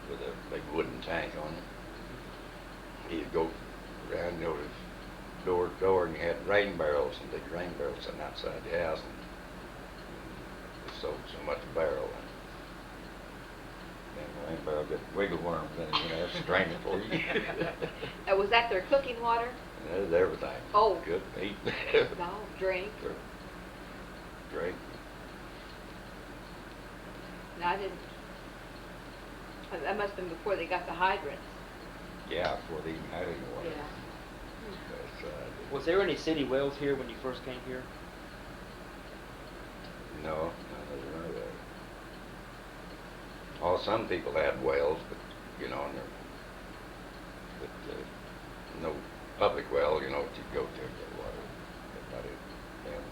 with a big wooden tank on it. He'd go around, door to door, and he had rain barrels and big rain barrels sitting outside the house, and they sold so much a barrel. And the rain barrel got wiggle worms in it, you know, strain it for you. Was that their cooking water? That was everything. Oh. Good meat. No, drink. Drink. No, I didn't. That must have been before they got the hydrants. Yeah, before they even had any water. Yeah. Was there any city wells here when you first came here? No, there's none of that. Oh, some people had wells, but, you know, no public well, you know, that you go to and get water. Everybody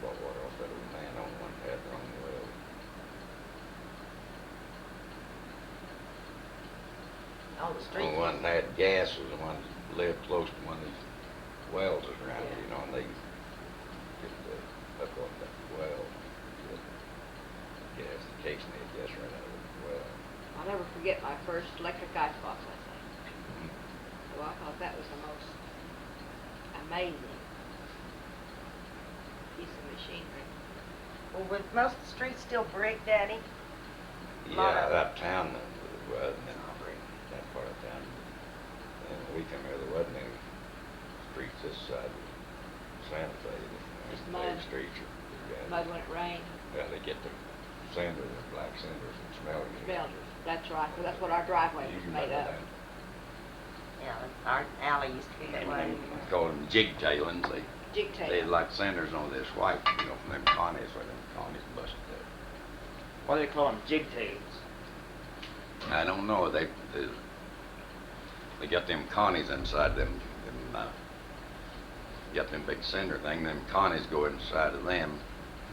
bought water off that old man on one had their own well. All the street. The one that had gas was the one that lived close to one of these wells that's around here, you know, and they get hook off that well. Get gas, the case and they had gas right out of the well. I'll never forget my first electric icebox, I think. So I thought that was the most amazing piece of machinery. Well, was most of the streets still brick, Daddy? Lot Yeah, of- that town was, and that part of town. And when we come here, there wasn't any streets this side of Santa Fe. Just Paved mud. streets. Mud when it rained. Yeah, they get the cinders, the black cinders, and smell it. Smelled it. That's right, 'cause that's what our driveway was made of. Yeah, our alley used to be that way. We call them jig tailings. Jig They tail. like cinders on this white, you know, from them Connies, where them Connies busted up. Why do they call them jigtails? I don't know. They got them Connies inside them. Got them big cinder thing. Them Connies go inside of them.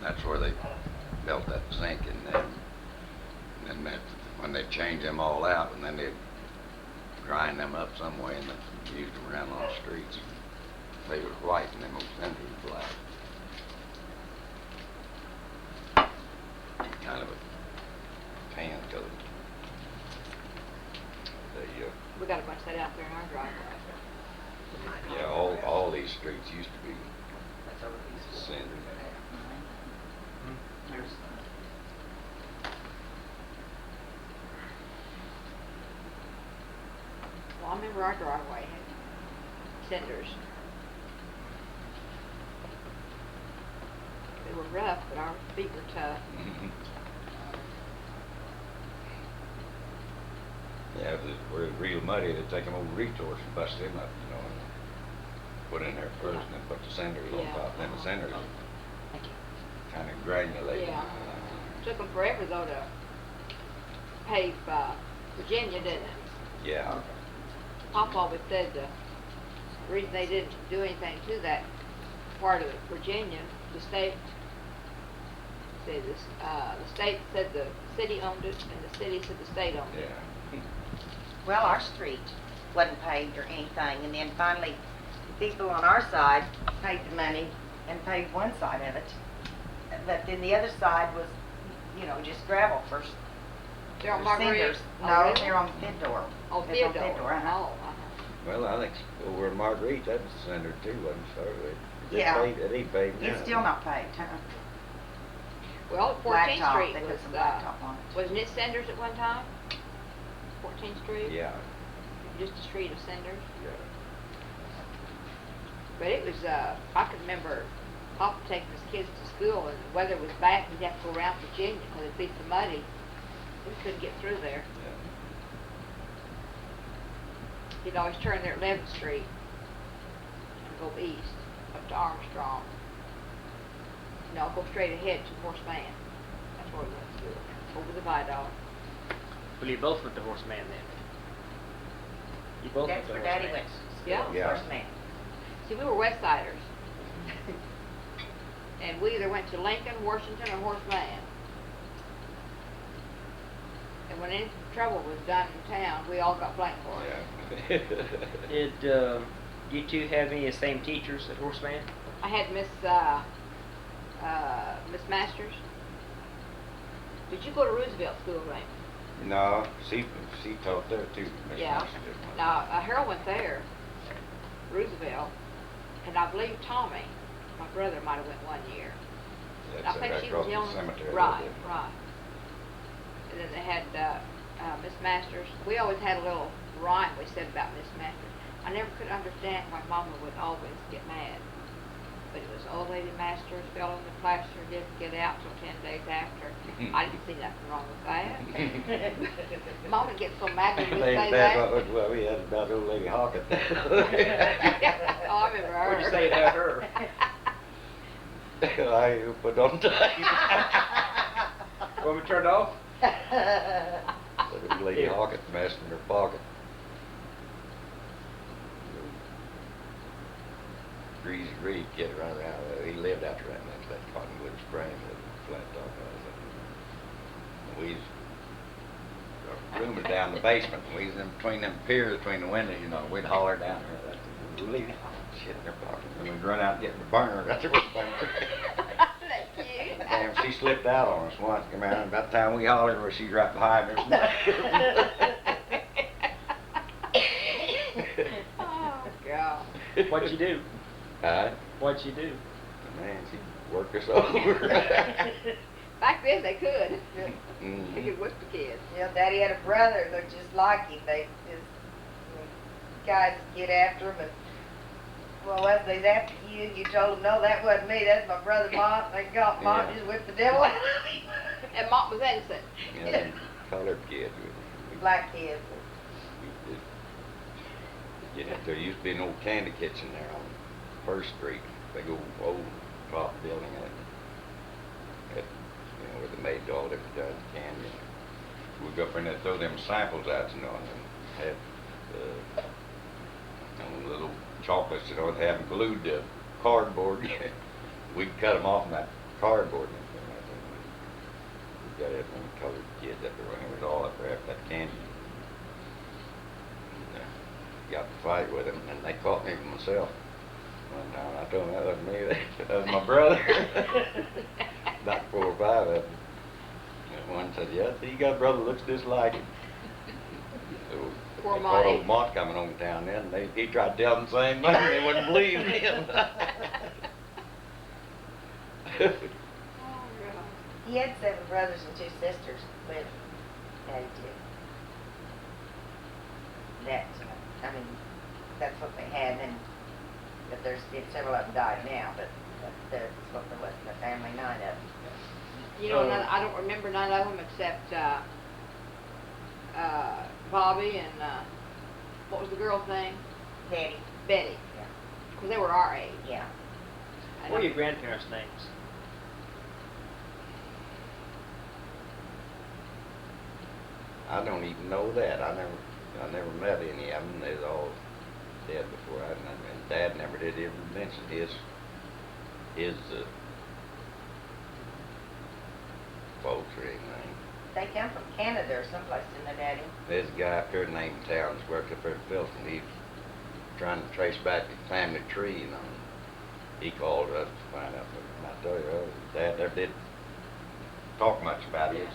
That's where they built that zinc in them. And then when they change them all out, and then they grind them up some way and they used them around on the streets. They were white and them old cinders were black. Kind of a tan color. They, We got a bunch of that out there in our driveway. yeah, all these streets used to be That's over these. cinder. There's Well, I remember our driveway had cinders. They were rough, but our feet were tough. Yeah, if it were real muddy, they'd take them over retorts and bust them up, you know, and put in there first, and then put the cinders on Yeah. top, then the cinders Thank you. kind of granulated. Yeah. Took them forever though to pave Virginia, didn't it? Yeah. Pop always said the reason they didn't do anything to that part of Virginia, the state said this, the state said the city owned it, and the city said the state owned it. Yeah. Well, our street wasn't paved or anything, and then finally, the people on our side paid the money and paved one side of it. But then the other side was, you know, just gravel first. They're on Marguerite? Cinders. Oh, No, really? they're on Fedor. Oh, It's on Theodore. Fedor, uh-huh. Oh, Well, I think over in Marguerite, that was centered too, wasn't it? Or Yeah. It ain't paved now. It's still not paved, huh? Well, 14th Blacktop, Street they put was, some blacktop on it. wasn't it cinders at one time? 14th Street? Yeah. Just a street of cinders? Yeah. But it was, I can remember Papa taking his kids to school and the weather was bad, we'd have to go around Virginia because it'd be so muddy. We couldn't get through there. Yeah. He'd always turn there at 11th Street and go east up to Armstrong. No, go straight ahead to Horse Man. That's where we went to school, over the viaduct. Well, you both went to Horseman then. You both That's went where to Daddy Horseman. went to school, Yeah. Yeah. First Man. See, we were West Siders. And we either went to Lincoln, Washington, or Horse Man. And when any trouble was done in town, we all got blamed for it. Yeah. Did you two have any of the same teachers at Horseman? I had Miss Masters. Did you go to Roosevelt School, Raymond? No, she taught there too. Miss Yeah. Master did. Now, Harold went there, Roosevelt, and I believe Tommy, my brother, might have went one year. That's I think right she across was the the only, cemetery. there, right, didn't it? right. And then they had Miss Masters. We always had a little rhyme we said about Miss Masters. I never could understand why Mama would always get mad. But it was old lady Masters fell in the plaster, didn't get out till 10 days after. I didn't see nothing wrong with that. Mama would get so mad when we say That's that. what we had about old lady Hawkins. Oh, I remember her. What'd you say about her? I put on tape. Want me to turn it off? Old lady Yeah. Hawkins messed in her pocket. Greasy Reed kid running around. He lived out there next to that Cottonwood Spring, that flat top house. And we was, our room was down in the basement, and we was in between them piers, between the windows, you know, we'd holler down there, like, leave shit in their pocket. And we'd run out and get the burner, that's what the burner. Thank you. Damn, she slipped out on us once, come out, and about the time we hollered, where she's right behind us. Oh, God. What'd you do? What'd you do? Man, she worked us over. Back then they could. They Mhm. could whip the kids. You know, Daddy had a brother that just like him. They just, guys get after him and, well, Wesley's after you. You told him, no, that wasn't me. That's my brother, Mont. They got Mont, Yeah. just whipped the devil out of him. And Mom was innocent. Yeah, them colored kids. Black kids. You know, there used to be an old candy kitchen there on First Street, big old top building at, you know, where they made all different kinds of candy. We'd go up in there, throw them samples out, you know, and have little chocolates, you know, they have them glued to cardboard. We'd cut them off in that cardboard. We got everyone colored kids up there, and it was all up there after that candy. Got to fight with them, and they caught me myself. One time I told them that wasn't me, that was my brother. About 4 or 5 of them. And one said, yeah, see, you got a brother that looks just like him. So Poor they caught Monty. old Mont coming on town then, and he tried to tell them the same thing, they wouldn't believe him. Oh, God. He had 7 brothers and 2 sisters. But Daddy did. That, I mean, that's what they had, and but there's been several of them died now, but that's what there was in the family, 9 of them. You know, I don't remember none of them except Bobby and what was the girl's name? Betty. Betty. Yeah. Because they were our age. Yeah. I What are don't- your grandparents' names? I don't even know that. I never met any of them. They was all dead before I, and Dad never did even mention his folks or anything. They come from Canada or someplace, didn't they, Daddy? There's a guy up here named Towns worked up there in Filton. He's trying to trace back the family tree, you know. He called us to find out. But I tell you, Dad never did talk much about his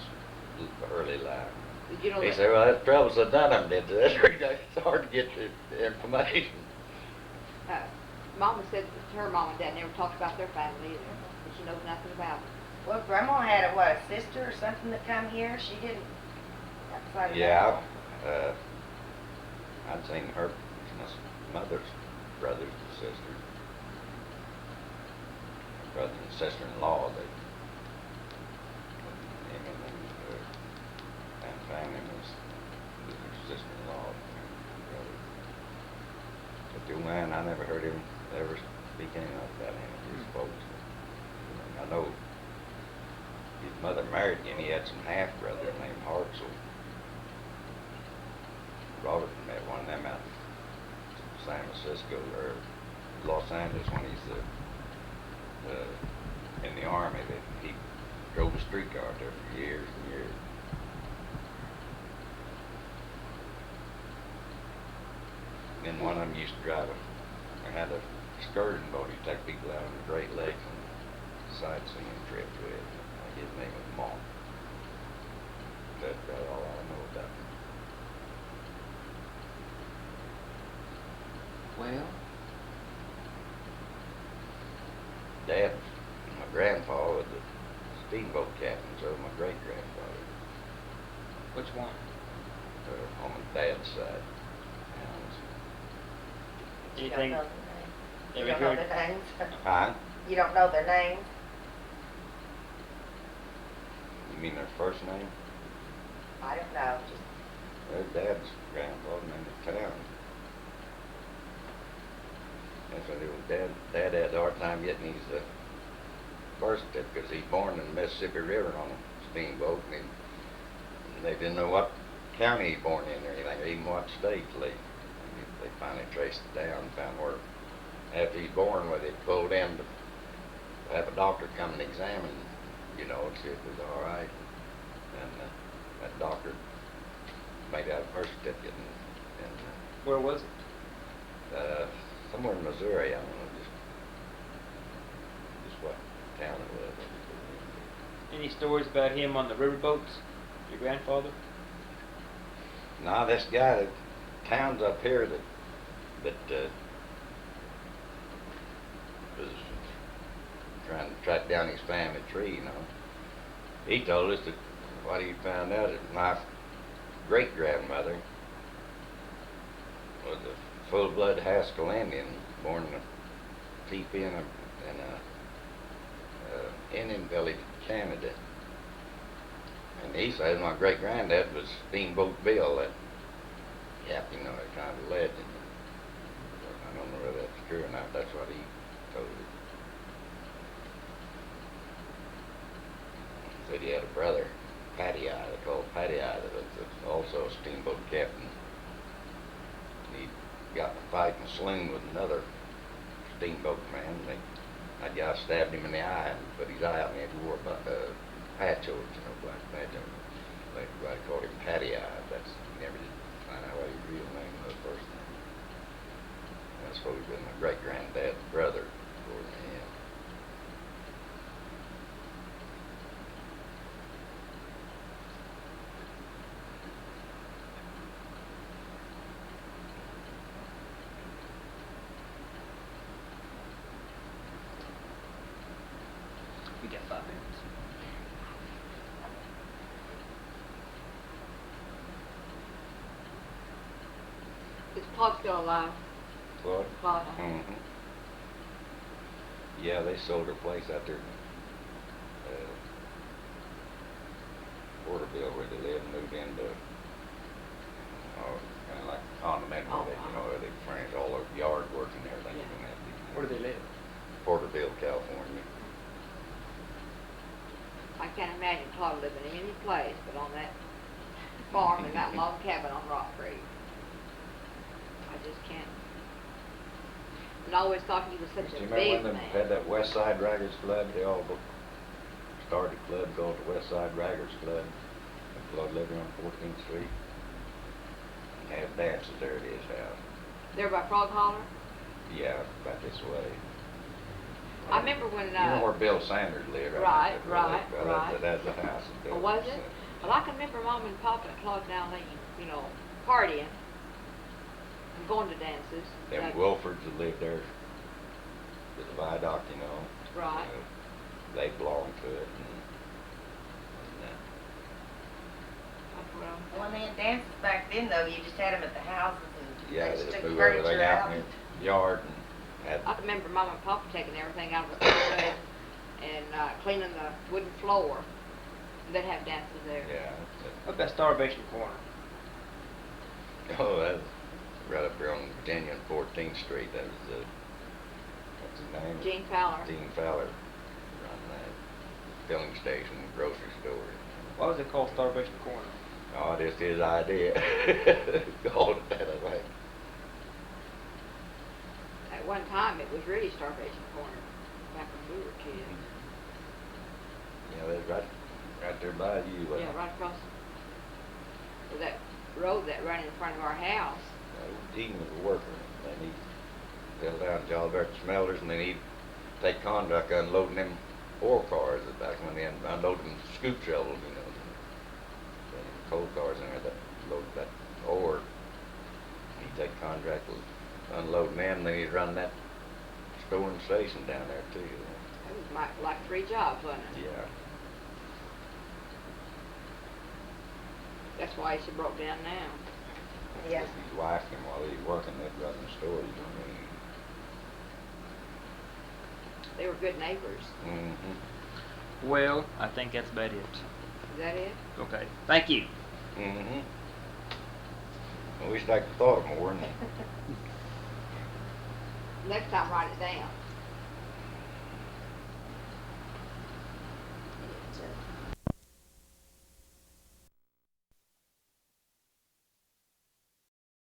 early life. Did you know He that? said, well, that's trouble, so none of them did this. It's hard to get the information. Mama said that her mom and dad never talked about their family either, but she knows nothing about it. Well, Grandma had a sister or something that come here. She didn't. Outside of Yeah, that. I'd seen her, my mother's brothers and sisters, brother and sister-in-law. They, and family was their sister-in-law, brother. But the old man, I never heard him ever speak anything about him or his folks. I know his mother married him. He had some half-brother named Hartzell. Robert met one of them out in San Francisco or Los Angeles when he's in the Army. That he drove a streetcar there for years and years. Then one of them used to drive or had a excursion boat. He'd take people out on the Great Lakes and sightseeing trip with. His name was Monk. That's about all I know about him. Well, Dad, my grandfather was the steamboat captain, so was my great-grandfather. which one? On my dad's side. You don't Anything? know their names. You Ever don't know heard? their names. Huh? You don't know their names. You mean their first name? I don't know. Just Their dad's grandfather named the town. That's what it was. Dad had a hard time getting his birth certificate because he's born in the Mississippi River on a steamboat, and they didn't know what county he's born in or anything, or even what state. They finally traced it down and found where, after he's born, where they pulled him to have a doctor come and examine, you know, and see if it was all right. And that doctor made out a birth certificate, and Where was it? somewhere in Missouri, I don't know, just what town it was. Any stories about him on the riverboats? Your grandfather? Nah, this guy, towns up here that was trying to track down his family tree, you know. He told us that what he found out that my great-grandmother was a full-blood Haskell Indian, born in a teepee in a Indian village in Canada. And he says my great-granddad was Steamboat Bill, that captain, or kind of legend. I don't know whether that's true or not. That's what he told us. He said he had a brother, Patty Eye, they called Patty Eye, that was also a steamboat captain. He got in a fight in a saloon with another steamboat man. That guy stabbed him in the eye and put his eye out, and he wore patchos, you know, black patchos. Everybody called him Patty Eye. That's, never did find out what his real name was first name. That's supposed to have been my great-granddad's brother, according to him. We got 5 minutes. Is Todd still alive? What? Todd? Mm-hmm. Yeah, they sold their place out there in Porterville where they live, and moved into kind of like a condominium, Oh, where they, you know, wow. where they furnish all their yard work and everything. Yeah. in that big- Where do they live? Porterville, California. I can't imagine Todd living in any place but on that farm and that log cabin on Rock Creek. I just can't. And I always thought he was such You a remember big when they man. had that West Side Raggers Club? They all started a club called the West Side Raggers Club. The club lived on 14th Street. And had dances there at his house. There by Frog Holler. Yeah, about this way. I remember when. You know where Bill Sanders lived, Right, right? right. That's the house. that Oh, Bill was it? Sanders. Well, I can remember Mom and Papa at Claude Down Lane, you know, partying and going to dances. Them That- Wilfords that lived there, at the viaduct, you know. Right. They belonged to it. That's what I'm- Well, they had dances back then, though. You just had them at the houses and Yeah, they they just just took moved furniture everything out out. in the yard and had, I can remember Mom and Papa taking everything out of the closet and cleaning the wooden floor. They'd have dances there. yeah. What about Starvation Corner? Oh, that's right up there on Virginia and 14th Street. That was what's his name? Gene Fowler. Gene Fowler run that filling station, grocery store. Why was it called Starvation Corner? Oh, just his idea. Called it that, I think. At one time, it was really Starvation Corner, back when we were kids. Yeah, that's right there by you. wasn't Yeah, it? right across with that road that ran in front of our house. Gene was a worker. Then he fell down job there at the smelters, and then he'd take conduct unloading them ore cars back when they unloaded them scoop shovels, you know. The coal cars in there that loaded that ore. He'd take contract with unloading them, then he'd run that storing station down there too. That was like 3 jobs, wasn't it? Yeah. That's why she broke down now. Yeah. His wife and while he was working, they'd run the store, you know what They were good neighbors. I mean? Mm-hmm. Well, I think that's about it. Is that it? Okay, thank you. Mm-hmm. I wish I could thought of more. Next time, write it down.